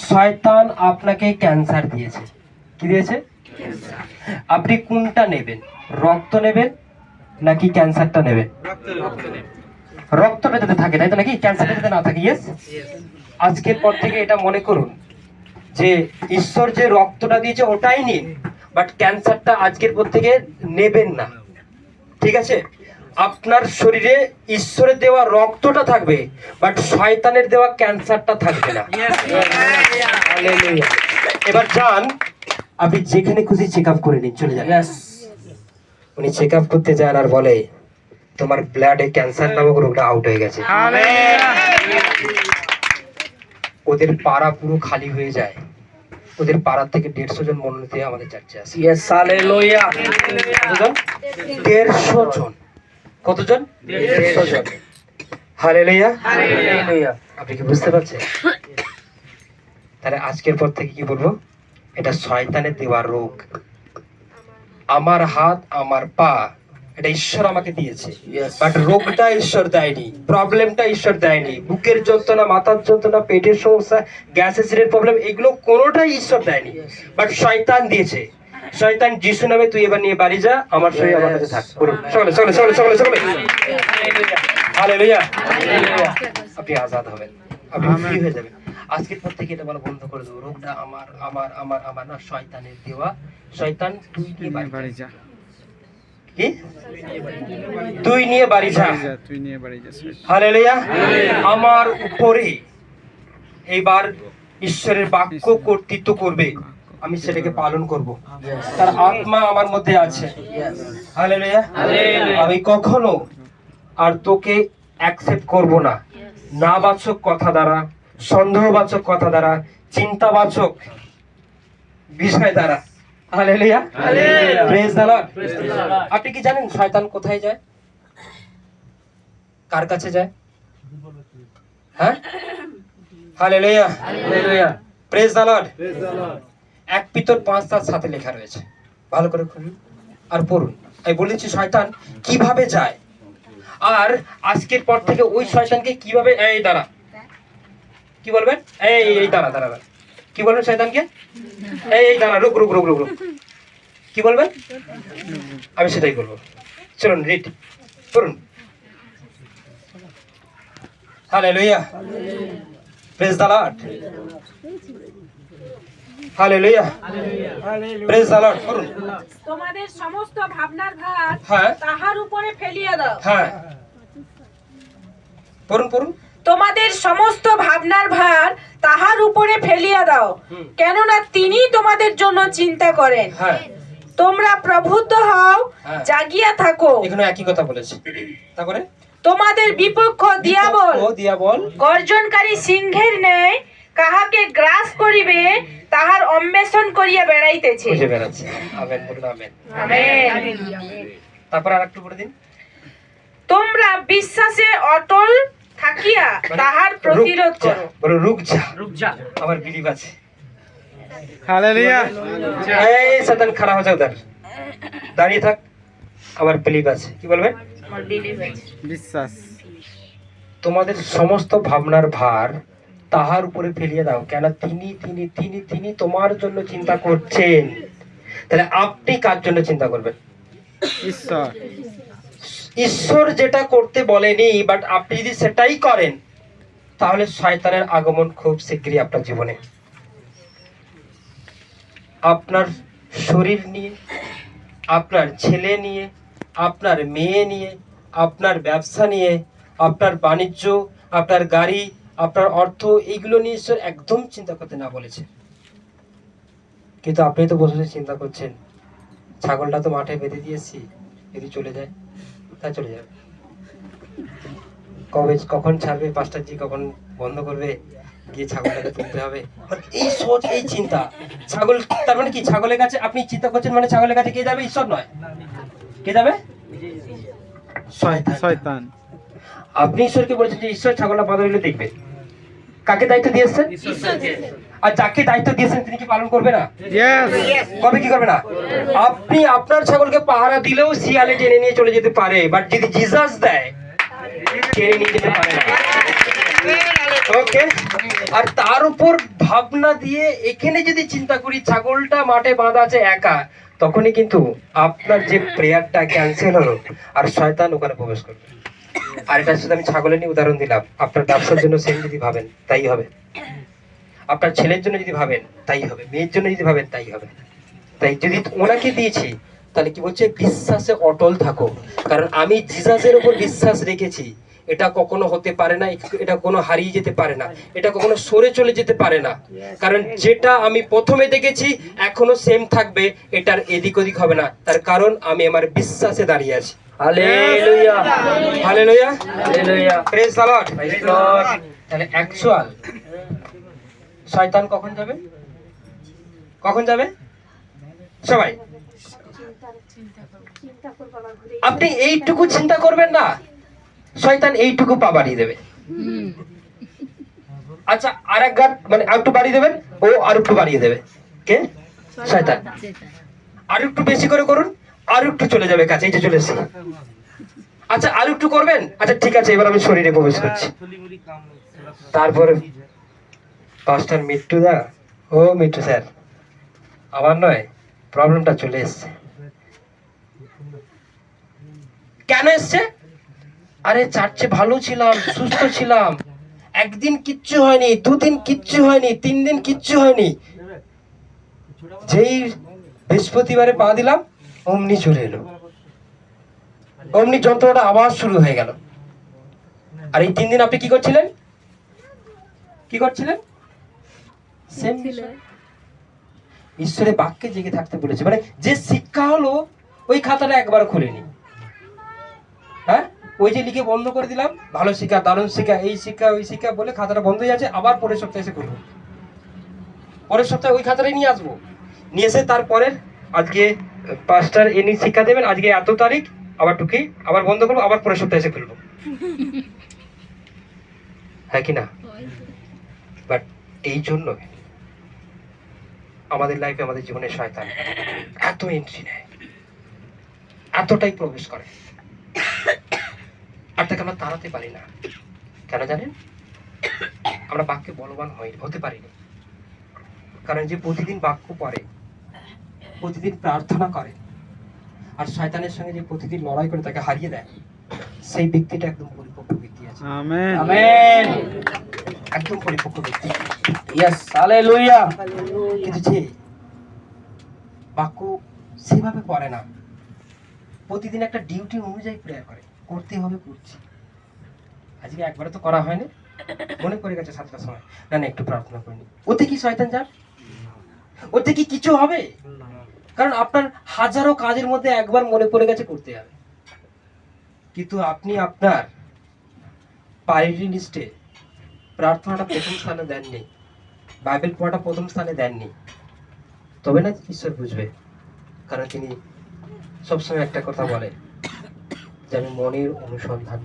Speaker 1: শয়তান আপনাকে ক্যান্সার দিয়েছে। কি দিয়েছে? আপনি কোনটা নেবেন? রক্ত নেবেন নাকি ক্যান্সারটা নেবেন? রক্তটা যাতে থাকে, তাই তো নাকি? ক্যান্সারটা যাতে না থাকে। ইয়েস। আজকের পর থেকে এটা মনে করুন যে ঈশ্বর যে রক্তটা দিয়েছে ওটাই নিন, বাট ক্যান্সারটা আজকের পর থেকে নেবেন না, ঠিক আছে? আপনার শরীরে ঈশ্বরের দেওয়া রক্তটা থাকবে, বাট শয়তানের দেওয়া ক্যান্সারটা থাকবে না। হালেলুয়া। এবার যান, আপনি যেখানে খুশি চেক আপ করে নিন, চলে যান।
Speaker 5: ইয়েস।
Speaker 1: উনি চেক আপ করতে যান আর বলে, তোমার ব্লাডে ক্যান্সার নামক রোগটা আউট হয়ে গেছে।
Speaker 3: হালেলুয়া,
Speaker 1: ওদের পাড়া পুরো খালি হয়ে যায়, ওদের পাড়া থেকে 150 জন মনোনীত হয়ে আমাদের চার্চে আসে।
Speaker 5: Yes, hallelujah.
Speaker 1: কতজন? 150 জন। কতজন?
Speaker 5: 150 জন।
Speaker 1: হালেলুয়া।
Speaker 5: হালেলুয়া।
Speaker 1: আপনি কি বুঝতে পারছেন? তাহলে আজকের পর থেকে কি বলবো? এটা শয়তানের দেওয়া রোগ। আমার হাত, আমার পা, এটা ঈশ্বর আমাকে দিয়েছে, বাট রোগটা ঈশ্বর দেয়নি, প্রবলেমটা ঈশ্বর দেয়নি। বুকের যন্ত্রণা, মাথার যন্ত্রণা, পেটের সমস্যা, গ্যাস অ্যাসিডের প্রবলেম, এগুলো কোনোটাই ঈশ্বর দেয়নি, বাট শয়তান দিয়েছে। শয়তান, যিশু নামে তুই এবার নিয়ে বাড়ি যা, আমার শরীর আমার কাছে থাক। বলুন সকলে সকলে সকলে সকলে সকলে হালেলুয়া। আপনি আজাদ হবেন, আপনি ফ্রি হয়ে যাবেন। আজকের পর থেকে এটা বলা বন্ধ করে দেবো, রোগটা আমার আমার আমার আমার না, শয়তানের দেওয়া। শয়তান, তুই নিয়ে
Speaker 3: বাড়ি
Speaker 1: বাড়ি
Speaker 3: যা,
Speaker 1: যা। কি? তুই নিয়ে বাড়ি যা।
Speaker 3: তুই নিয়ে বাড়ি যা।
Speaker 1: হালেলুয়া। আমার উপরে এইবার ঈশ্বরের বাক্য কর্তৃত্ব করবে, আমি সেটাকে পালন করব। তার আত্মা আমার মধ্যে আছে। হালেলুয়া। আমি কখনো আর তোকে অ্যাকসেপ্ট করব না, নাবাচক কথা দ্বারা, সন্দেহবাচক কথা দ্বারা, চিন্তাবাচক বিষয় দ্বারা। Hallelujah, praise the Lord. আপনি কি জানেন শয়তান কোথায় যায়? কার কাছে যায়? হ্যাঁ, হালেলুয়া, প্রেজ দ্য লর্ড। 1 পিতর 5:7 লেখা রয়েছে, ভালো করে খুলুন আর পড়ুন। আমি বলেছি শয়তান কিভাবে যায়, আর আজকের পর থেকে ওই শয়তানকে কিভাবে, এই দাঁড়া, কি বলবেন? এই দাঁড়া দাঁড়া দাঁড়া, কি বলবেন শয়তানকে? এই দাঁড়া, রুক রুক রুক রুক রুক, কি বলবেন? আমি সেটাই বলবো। চলুন রিড করুন। Hallelujah, praise the Lord. Hallelujah, praise the lord. করুন।
Speaker 2: তোমাদের সমস্ত ভাবনার ভার
Speaker 1: হ্যাঁ।
Speaker 2: তাহার উপরে ফেলিয়া দাও।
Speaker 1: হ্যাঁ, পড়ুন পড়ুন।
Speaker 2: তোমাদের সমস্ত ভাবনার ভার তাহার উপরে ফেলিয়া দাও, কেননা তিনি তোমাদের জন্য চিন্তা করেন।
Speaker 1: হ্যাঁ,
Speaker 2: তোমরা প্রবুদ্ধ হও,
Speaker 1: হ্যাঁ।
Speaker 2: জাগিয়া থাকো।
Speaker 1: এখানে একই কথা বলেছে। তারপরে
Speaker 2: তোমাদের বিপক্ষ দিয়াবল
Speaker 1: ও দিয়াবল
Speaker 2: গর্জনকারী সিংহের ন্যায় কাহাকে গ্রাস করিবে তাহার অন্বেষণ করিয়া বেড়াইতেছে।
Speaker 1: খুঁজে বেড়াচ্ছে। আমেন বলুন, আমেন।
Speaker 2: আমেন।
Speaker 1: তারপর আরেকটু পড়ে দিন।
Speaker 2: তোমরা বিশ্বাসে অটল থাকিয়া তাহার প্রতিরোধ করো।
Speaker 1: বলো রুক যা, আমার বিলিভ আছে।
Speaker 3: হালেলুয়া।
Speaker 1: এই শয়তান খাড়া হয়ে যাও, দাঁড়িয়ে থাক, আমার বিলিভ আছে। কি বলবেন?
Speaker 3: বিশ্বাস।
Speaker 1: তোমাদের সমস্ত ভাবনার ভার তাহার উপরে ফেলিয়ে দাও, কেন তিনি তিনি তিনি তিনি তোমার জন্য চিন্তা করছেন। তাহলে আপনি কার জন্য চিন্তা করবেন?
Speaker 3: ঈশ্বর।
Speaker 1: ঈশ্বর যেটা করতে বলেনি, বাট আপনি যদি সেটাই করেন, তাহলে শয়তানের আগমন খুব শীঘ্রই আপনার জীবনে। আপনার শরীর নিয়ে, আপনার ছেলে নিয়ে, আপনার মেয়ে নিয়ে, আপনার ব্যবসা নিয়ে, আপনার বাণিজ্য, আপনার গাড়ি, আপনার অর্থ, এইগুলো নিয়ে ঈশ্বর একদম চিন্তা করতে না বলেছে। কিন্তু আপনি তো বসে চিন্তা করছেন, ছাগলটা তো মাঠে বেঁধে দিয়েছি, যদি চলে যায় তা চলে যাবে, কখন ছাড়বে পাঁচটার কখন বন্ধ করবে, গিয়ে ছাগলটাকে তুলতে হবে। এই সোচ, এই চিন্তা। ছাগল তার মানে কি? ছাগলের কাছে আপনি চিন্তা করছেন মানে ছাগলের কাছে কে যাবে? ঈশ্বর নয়। কে যাবে?
Speaker 3: শয়তান।
Speaker 1: আপনি ঈশ্বরকে বলেছেন যে ঈশ্বর ছাগলটা বাঁধা হইলে দেখবে। কাকে দায়িত্ব দিয়েছেন? আর যাকে দায়িত্ব দিয়েছেন তিনি কি পালন করবে না? কবে কি করবে না? আপনি আপনার ছাগলকে পাহারা দিলেও শিয়ালে টেনে নিয়ে চলে যেতে পারে, বাট যদি জিসাস দেয় টেনে নিয়ে যেতে পারে না। ওকে, আর তার উপর ভাবনা দিয়ে এখানে যদি চিন্তা করি ছাগলটা মাঠে বাঁধা আছে একা, তখনই কিন্তু আপনার যে প্রেয়ারটা ক্যান্সেল হলো আর শয়তান ওখানে প্রবেশ করবে। আর এটার সাথে আমি ছাগলের নিয়ে উদাহরণ দিলাম। আপনার ব্যবসার জন্য সেম যদি ভাবেন তাই হবে, আপনার ছেলের জন্য যদি ভাবেন তাই হবে, মেয়ের জন্য যদি ভাবেন তাই হবে। তাই যদি ওনাকে দিয়েছি, তাহলে কি বলছে? বিশ্বাসে অটল থাকো, কারণ আমি জিসাসের উপর বিশ্বাস রেখেছি। এটা কখনো হতে পারে না, এটা কোনো হারিয়ে যেতে পারে না, এটা কখনো সরে চলে যেতে পারে না, কারণ যেটা আমি প্রথমে দেখেছি এখনো সেম থাকবে, এটার এদিক ওদিক হবে না। তার কারণ আমি আমার বিশ্বাসে দাঁড়িয়ে আছি।
Speaker 5: Hallelujah,
Speaker 1: hallelujah,
Speaker 5: hallelujah,
Speaker 1: praise the Lord.
Speaker 5: Praise the lord.
Speaker 1: তাহলে অ্যাকচুয়াল শয়তান কখন যাবে? কখন যাবে? সবাই আপনি এইটুকু চিন্তা করবেন না, শয়তান এইটুকু পা বাড়িয়ে দেবে। আচ্ছা, আর এক গাঁট মানে আর একটু বাড়িয়ে দেবেন, ও আর একটু বাড়িয়ে দেবে। কে? শয়তান। আর একটু বেশি করে করুন, আর একটু চলে যাবে কাছে, এই যে চলে এসেছি। আচ্ছা, আর একটু করবেন, আচ্ছা ঠিক আছে, এবার আমি শরীরে প্রবেশ করছি। তারপরে পাস্টার মিট্টু দা, ও মিট্টু স্যার, আমার নয়, প্রবলেমটা চলে এসছে। কেন এসছে? আরে চার্চে ভালো ছিলাম, সুস্থ ছিলাম, একদিন কিচ্ছু হয়নি, দুদিন কিচ্ছু হয়নি, 3 দিন কিচ্ছু হয়নি, যেই বৃহস্পতিবারে পা দিলাম অমনি চলে এলো, অমনি যন্ত্রণাটা আবার শুরু হয়ে গেল। আর এই 3 দিন আপনি কি করছিলেন? কি করছিলেন? সেম বিষয়। ঈশ্বরের বাক্যে জেগে থাকতে বলেছে, মানে যে শিক্ষা হলো ওই খাতাটা একবার খুলেনি। হ্যাঁ, ওই যে লিখে বন্ধ করে দিলাম, ভালো শিক্ষা, দারুণ শিক্ষা, এই শিক্ষা ওই শিক্ষা বলে খাতাটা বন্ধ হয়ে যাচ্ছে, আবার পরের সপ্তাহে এসে করবো, পরের সপ্তাহে ওই খাতাটাই নিয়ে আসবো, নিয়ে এসে তারপরের আজকে পাস্টার এনি শিক্ষা দেবেন, আজকে এত তারিখ, আবার ঢুকি, আবার বন্ধ করবো, আবার পরের সপ্তাহে এসে খুলবো। হ্যাঁ কি না? বাট এই জন্য আমাদের লাইফে, আমাদের জীবনে শয়তান এত এন্ট্রি নেয়, এতটাই প্রবেশ করে, আর তাকে আমরা তাড়াতে পারি না। কেন জানেন? আমরা বাক্যে বলবান হতে পারিনি, কারণ যে প্রতিদিন বাক্য পড়ে, প্রতিদিন প্রার্থনা করে, আর শয়তানের সঙ্গে যে প্রতিদিন লড়াই করে তাকে হারিয়ে দেয়, সেই ব্যক্তিটা একদম পরিপক্ক ব্যক্তি আছে।
Speaker 3: আমেন।
Speaker 1: আমেন। একদম পরিপক্ক ব্যক্তি।
Speaker 5: ইয়েস হালেলুয়া
Speaker 1: কিন্তু যে বাক্য সেভাবে পড়ে না, প্রতিদিন একটা ডিউটি অনুযায়ী প্রেয়ার করে, করতে হবে করছি। আজকে একবারে তো করা হয়নি, মনে পড়ে গেছে 7টার সময়, না না একটু প্রার্থনা করিনি। ওতে কি শয়তান যার? ওতে কি কিছু হবে? কারণ আপনার হাজারো কাজের মধ্যে একবার মনে পড়ে গেছে করতে হবে। কিন্তু আপনি আপনার প্রায়োরিটি লিস্টে প্রার্থনাটা প্রথম স্থানে দেননি, বাইবেল পড়াটা প্রথম স্থানে দেননি, তবে না ঈশ্বর বুঝবে। কারণ তিনি সবসময় একটা কথা বলে যে আমি মনের অনুসন্ধান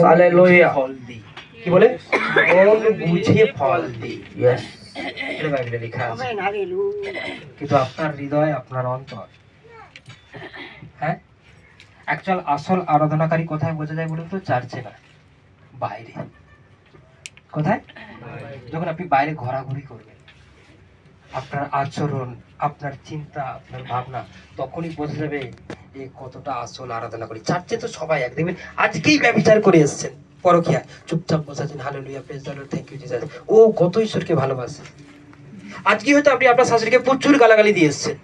Speaker 5: হালেলুয়া
Speaker 1: ফল দিই। কি বলে? মন বুঝে ফল দিই।
Speaker 5: ইয়েস
Speaker 1: এটা বাইবেলে লেখা আছে। কিন্তু আপনার হৃদয়, আপনার অন্তর, হ্যাঁ, অ্যাকচুয়াল আসল আরাধনাকারী কোথায় বোঝা যায় বলুন তো? চার্চে না, বাইরে। কোথায়? যখন আপনি বাইরে ঘোরাঘুরি করবেন, আপনার আচরণ, আপনার চিন্তা, আপনার ভাবনা, তখনই বোঝা যাবে এ কতটা আসল আরাধনা করি। চার্চে তো সবাই এক, দেখবেন আজকেই ব্যভিচার করে এসেছেন, পরকীয়া, চুপচাপ বসাছেন, hallelujah, praise the Lord, thank you Jesus. ও কত ঈশ্বরকে ভালোবাসে। আজকে হয়তো আপনি আপনার শাশুড়িকে প্রচুর গালাগালি দিয়ে এসেছেন,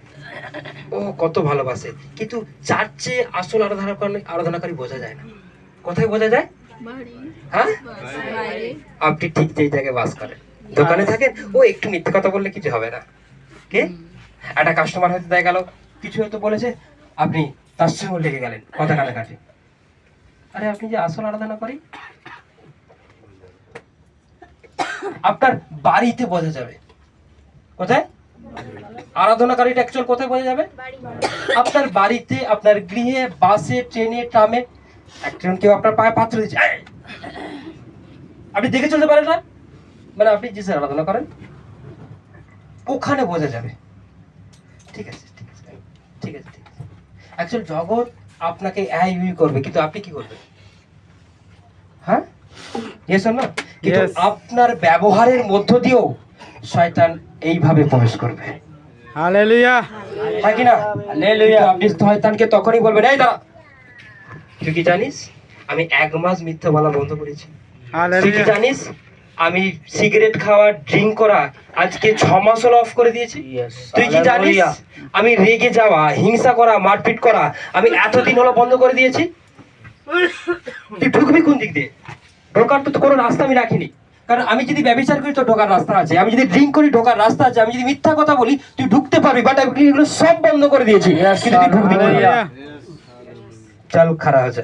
Speaker 1: ও কত ভালোবাসে। কিন্তু চার্চে আসল আরাধনাকারী বোঝা যায় না। কোথায় বোঝা যায়? হ্যাঁ, আপনি ঠিক যেই জায়গায় বাস করেন, দোকানে থাকেন, ও একটু মিথ্যে কথা বললে কিছু হবে না। কে? একটা কাস্টমার হয়তো দেখা গেল কিছু হয়তো বলেছে, আপনি তার সঙ্গে লেগে গেলেন কথা কাটাকাটি। আরে আপনি যে আসল আরাধনা করি, আপনার বাড়িতে বোঝা যাবে। কোথায়? আরাধনাকারীটা অ্যাকচুয়াল কোথায় বোঝা যাবে? আপনার বাড়িতে, আপনার গৃহে, বাসে, ট্রেনে, ট্রামে। একজন কেউ আপনার পায়ে পাত্র দিচ্ছে, এই! আপনি দেখে চলতে পারেন না, মানে আপনি যে আরাধনা করেন, ওখানে বোঝা যাবে। ঠিক আছে, ঠিক আছে, ঠিক আছে, ঠিক আছে। অ্যাকচুয়াল জগৎ আপনাকে এই করবে, কিন্তু আপনি কি করবেন? হ্যাঁ, ইয়েস অর নো? কিন্তু
Speaker 3: Yes.
Speaker 1: আপনার ব্যবহারের মধ্য দিয়েও শয়তান এইভাবে প্রবেশ করবে।
Speaker 3: হালেলুয়া
Speaker 1: হয় কি না? হালেলুয়া। আপনি শয়তানকে তখনই বলবেন, এই দাঁড়া, তুই কি জানিস আমি 1 মাস মিথ্যা বলা বন্ধ করেছি? তুই কি
Speaker 3: হালেলুয়া
Speaker 1: জানিস আমি সিগারেট খাওয়া, ড্রিঙ্ক করা আজকে 6 মাস হলো অফ করে দিয়েছি?
Speaker 5: ইয়েস
Speaker 1: তুই কি জানিস আমি রেগে যাওয়া, হিংসা করা, মারপিট করা আমি এতদিন হলো বন্ধ করে দিয়েছি? তুই ঢুকবি কোন দিক দিয়ে? ঢোকার তো কোনো রাস্তা আমি রাখিনি। কারণ আমি যদি ব্যভিচার করি তো ঢোকার রাস্তা আছে, আমি যদি ড্রিঙ্ক করি ঢোকার রাস্তা আছে, আমি যদি মিথ্যা কথা বলি তুই ঢুকতে পারবি, বাট আমি এগুলো সব বন্ধ করে দিয়েছি। কিন্তু তুই ঢুকবি কোন দিকে? চালু খারাপ হয়েছে।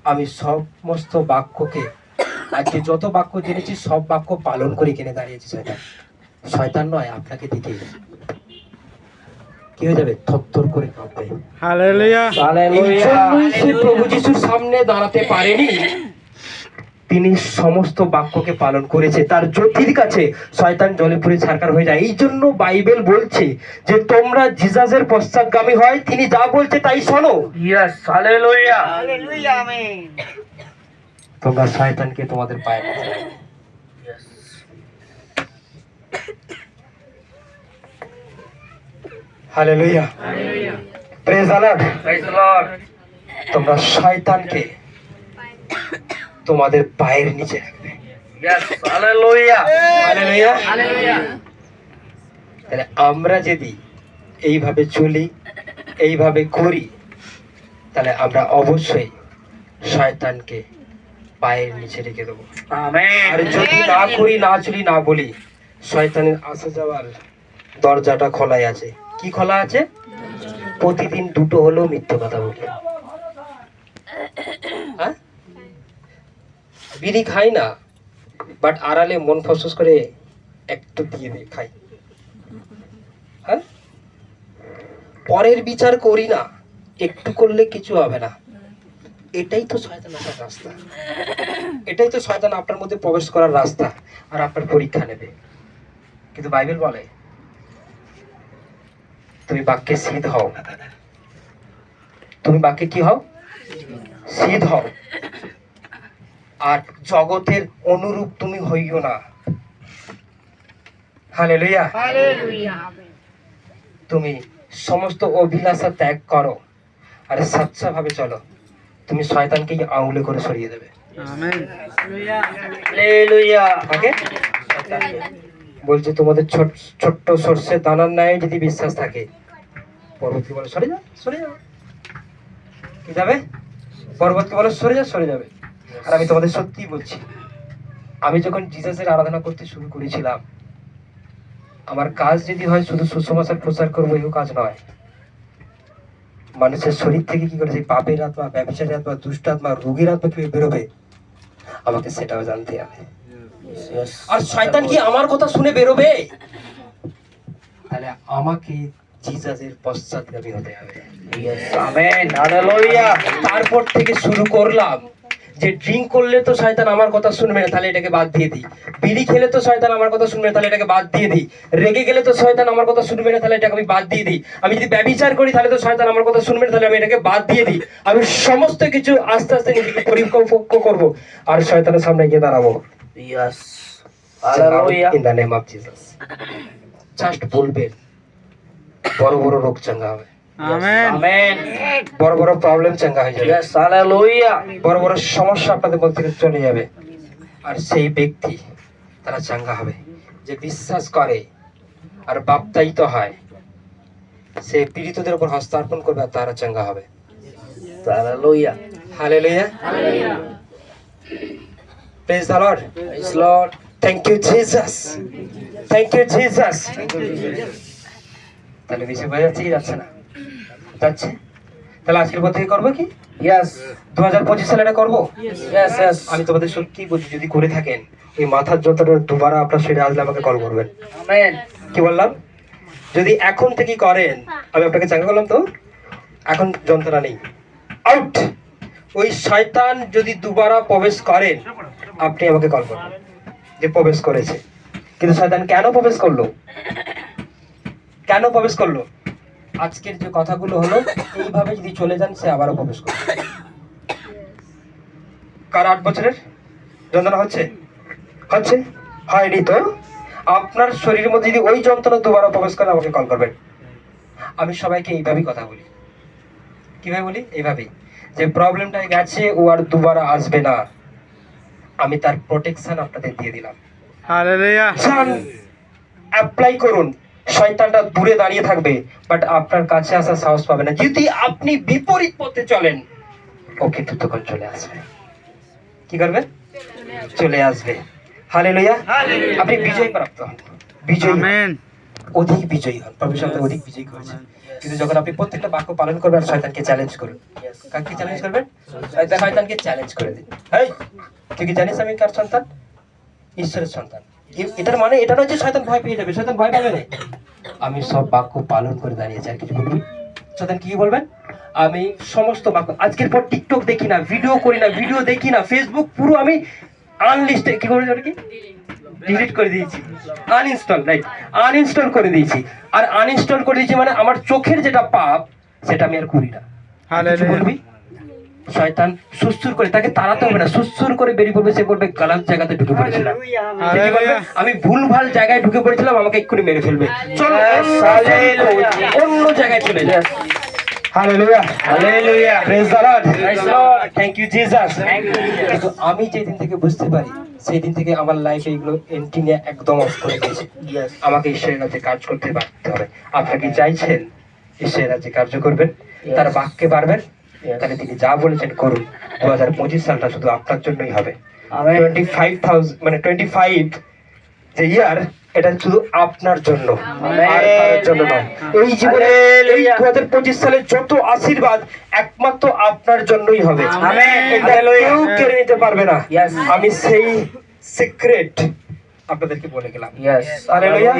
Speaker 1: আমি সমস্ত বাক্যকে, আজকে যত বাক্য জেনেছি সব বাক্য পালন করে কিনে দাঁড়িয়েছি। শয়তান, শয়তান নয়, আপনাকে দিকে কি হয়ে যাবে? থরথর করে কাঁপবে।
Speaker 3: হালেলুয়া
Speaker 1: এই জন্যই সে প্রভু যিশুর সামনে দাঁড়াতে পারেনি। তিনি সমস্ত বাক্যকে পালন করেছে, তার জ্যোতির কাছে শয়তান জলে পুড়ে ছারখার হয়ে যায়। এই জন্য বাইবেল বলছে যে তোমরা জিসাসের পশ্চাৎগামী হয়, তিনি যা বলছে তাই শোনো।
Speaker 5: ইয়েস হালেলুয়া
Speaker 1: তোমরা শয়তানকে তোমাদের পায়ে কাছে রাখো। Hallelujah, praise the Lord.
Speaker 5: Praise the lord
Speaker 1: তোমরা শয়তানকে তোমাদের পায়ের নিচে রাখবে।
Speaker 5: Yes hallelujah
Speaker 1: hallelujah. তাহলে আমরা যদি এইভাবে চলি, এইভাবে করি, তাহলে আমরা অবশ্যই শয়তানকে পায়ের নিচে রেখে দেবো।
Speaker 5: আমেন
Speaker 1: আর যদি না করি, না চলি, না বলি, শয়তানের আসা যাওয়ার দরজাটা খোলাই আছে। কি খোলা আছে? প্রতিদিন দুটো হলেও মিথ্যে কথা বলি। হ্যাঁ, বিড়ি খাই না, বাট আড়ালে মন ফসফস করে একটু দিয়ে দিয়ে খাই। হ্যাঁ, পরের বিচার করি না, একটু করলে কিছু হবে না। এটাই তো শয়তান আসার রাস্তা, এটাই তো শয়তান আপনার মধ্যে প্রবেশ করার রাস্তা, আর আপনার পরীক্ষা নেবে। কিন্তু বাইবেল বলে তুমি বাক্যে সিধ হও। তুমি বাক্যে কি হও? সিধ হও। আর জগতের অনুরূপ তুমি হইও না। হালেলুয়া। তুমি সমস্ত অভিলাষা ত্যাগ করো আর সাচ্চা ভাবে চলো, তুমি শয়তানকে আঙুলে করে সরিয়ে দেবে।
Speaker 3: আমেন
Speaker 5: হালেলুয়া
Speaker 1: ওকে বলছে তোমাদের ছোট্ট সর্ষে দানার ন্যায় যদি বিশ্বাস থাকে, পর্বতকে বলে সরে যা, সরে যাবে, কি যাবে? পর্বতকে বলে সরে যা, সরে যাবে। আর আমি তোমাদের সত্যি বলছি, আমি যখন জিসাসের আরাধনা করতে শুরু করেছিলাম, আমার কাজ যদি হয় শুধু সুসমাচার প্রচার করবো, এও কাজ নয়। মানুষের শরীর থেকে কি করে সেই পাপের আত্মা, ব্যবসার আত্মা, দুষ্ট আত্মা, রোগীর আত্মা কিভাবে বেরোবে, আমাকে সেটাও জানতে হবে। আর শয়তান কি আমার কথা শুনে বেরোবে? তাহলে আমাকে জিসাসের পশ্চাৎগামী হতে হবে।
Speaker 5: আমেন হালেলুয়া
Speaker 1: তারপর থেকে শুরু করলাম যে ড্রিঙ্ক করলে তো শয়তান আমার কথা শুনবে না, তাহলে এটাকে বাদ দিয়ে দিই। বিড়ি খেলে তো শয়তান আমার কথা শুনবে না, তাহলে এটাকে বাদ দিয়ে দিই। রেগে গেলে তো শয়তান আমার কথা শুনবে না, তাহলে এটাকে আমি বাদ দিয়ে দিই। আমি যদি ব্যভিচার করি তাহলে তো শয়তান আমার কথা শুনবে না, তাহলে আমি এটাকে বাদ দিয়ে দিই। আমি সমস্ত কিছু আস্তে আস্তে নিজেকে পরিপক্ক করবো আর শয়তানের সামনে গিয়ে দাঁড়াবো।
Speaker 5: Yes hallelujah
Speaker 1: in the name of Jesus. Just বলবেন, বড় বড় রোগ চাঙ্গা হবে,
Speaker 3: আমেন
Speaker 5: আমেন
Speaker 1: বড় বড় প্রবলেম চাঙ্গা হয়ে যাবে,
Speaker 5: ইয়েস হালেলুয়া
Speaker 1: বড় বড় সমস্যা আপনাদের মধ্যে থেকে চলে যাবে। আর সেই ব্যক্তি তারা চাঙ্গা হবে যে বিশ্বাস করে আর বাপ্তায়িত হয়, সে পীড়িতদের উপর হস্তার্পণ করবে আর তারা চাঙ্গা হবে।
Speaker 5: Hallelujah
Speaker 1: hallelujah, praise the Lord,
Speaker 5: praise lord
Speaker 1: thank you Jesus, thank you Jesus. তাহলে বেশি বোঝা যাচ্ছে কি যাচ্ছে না? যাচ্ছে। তাহলে আজকের পর থেকে করবো কি?
Speaker 5: ইয়েস
Speaker 1: 2025 সালে এটা করবো।
Speaker 5: ইয়েস ইয়েস
Speaker 1: আমি তোমাদের সত্যি বলছি, যদি করে থাকেন এই মাথার যন্ত্রণা দুবারা আপনার শরীরে আসলে আমাকে কল করবেন।
Speaker 5: আমেন
Speaker 1: কি বললাম? যদি এখন থেকে করেন, আমি আপনাকে চাঙ্গা করলাম তো, এখন যন্ত্রণা নেই, আউট। ওই শয়তান যদি দুবারা প্রবেশ করেন, আপনি আমাকে কল করবেন যে প্রবেশ করেছে। কিন্তু শয়তান কেন প্রবেশ করলো, কেন প্রবেশ করলো? আজকের যে কথাগুলো হলো, এইভাবে যদি চলে যান সে আবারও প্রবেশ করবে। কার 8 বছরের যন্ত্রণা হচ্ছে? হচ্ছে? হয়নি তো? আপনার শরীরের মধ্যে যদি ওই যন্ত্রণা দুবারা প্রবেশ করে, আমাকে কল করবেন। আমি সবাইকে এইভাবেই কথা বলি। কিভাবে বলি? এইভাবেই, যে প্রবলেমটা গেছে, ও আর দুবারা আসবে না। আমি তার প্রোটেকশন আপনাদের দিয়ে দিলাম।
Speaker 3: হালেলুয়া
Speaker 1: যান, অ্যাপ্লাই করুন। শয়তানটা দূরে দাঁড়িয়ে থাকবে, বাট আপনার কাছে আসার সাহস পাবে না। যদি আপনি বিপরীত পথে চলেন, ও কিন্তু তখন চলে আসবে। কি করবে? চলে আসবে। হালেলুয়া, আপনি বিজয় প্রাপ্ত হন, বিজয়ী হন,
Speaker 3: আমেন
Speaker 1: অধিক বিজয়ী হন। প্রভু সামনে অধিক বিজয়ী করেছেন। কিন্তু যখন আপনি প্রত্যেকটা বাক্য পালন করবেন, আর শয়তানকে চ্যালেঞ্জ করুন। কাকে চ্যালেঞ্জ করবেন? শয়তানকে চ্যালেঞ্জ করে দিন। হেই, তুই কি জানিস আমি কার সন্তান? ঈশ্বরের সন্তান। এটার মানে এটা নয় যে শয়তান ভয় পেয়ে যাবে, শয়তান ভয় পাবে না। আমি সব বাক্য পালন করে দাঁড়িয়েছি, আর কিছু বলবি? শয়তান কি বলবেন? আমি সমস্ত বাক্য, আজকের পর টিকটক দেখি না, ভিডিও করি না, ভিডিও দেখি না, ফেসবুক পুরো আমি আনলিস্টে কি করে, কি ডিলিট করে দিয়েছি, আনইনস্টল, রাইট, আনইনস্টল করে দিয়েছি। আর আনইনস্টল করে দিয়েছি মানে আমার চোখের যেটা পাপ, সেটা আমি আর করি না। কিছু
Speaker 3: হালেলুয়া
Speaker 1: বলবি? শয়তান সুস্থুর করে, তাকে তাড়াতে হবে না, সুস্থুর করে বেরিয়ে পড়বে। সে বলবে গালাত জায়গাতে ঢুকে পড়েছিলাম, সে কি বলবে? আমি ভুলভাল জায়গায় ঢুকে পড়েছিলাম, আমাকে এক্ষুনি মেরে ফেলবে, চলো অন্য জায়গায় চলে যা। Hallelujah, hallelujah, praise the Lord, praise the Lord, thank you Jesus. কিন্তু আমি যেদিন থেকে বুঝতে পারি, সেই দিন থেকে আমার লাইফে এগুলো এন্ট্রি নিয়ে একদম অফ করে দিয়েছি। আমাকে ঈশ্বরের রাজ্যে কাজ করতে পারতে হবে। আপনারা কি চাইছেন ঈশ্বরের রাজ্যে কার্য করবেন, তার বাক্যে পারবেন? তাহলে তিনি যা বলেছেন করুন। 2025 সালটা শুধু আপনার জন্যই হবে। 25,000 মানে 25 যে ইয়ার, এটা শুধু আপনার জন্য, আর কারোর জন্য নয়। এই জীবনে এই 2025 সালের যত আশীর্বাদ একমাত্র আপনার জন্যই হবে। এটা কেউ কেড়ে নিতে পারবে না। আমি সেই সিক্রেট আপনাদেরকে বলে গেলাম।
Speaker 5: Yes
Speaker 1: hallelujah,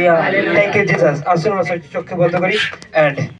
Speaker 1: thank you Jesus. আসুন আমরা চোখকে বন্ধ করি এন্ড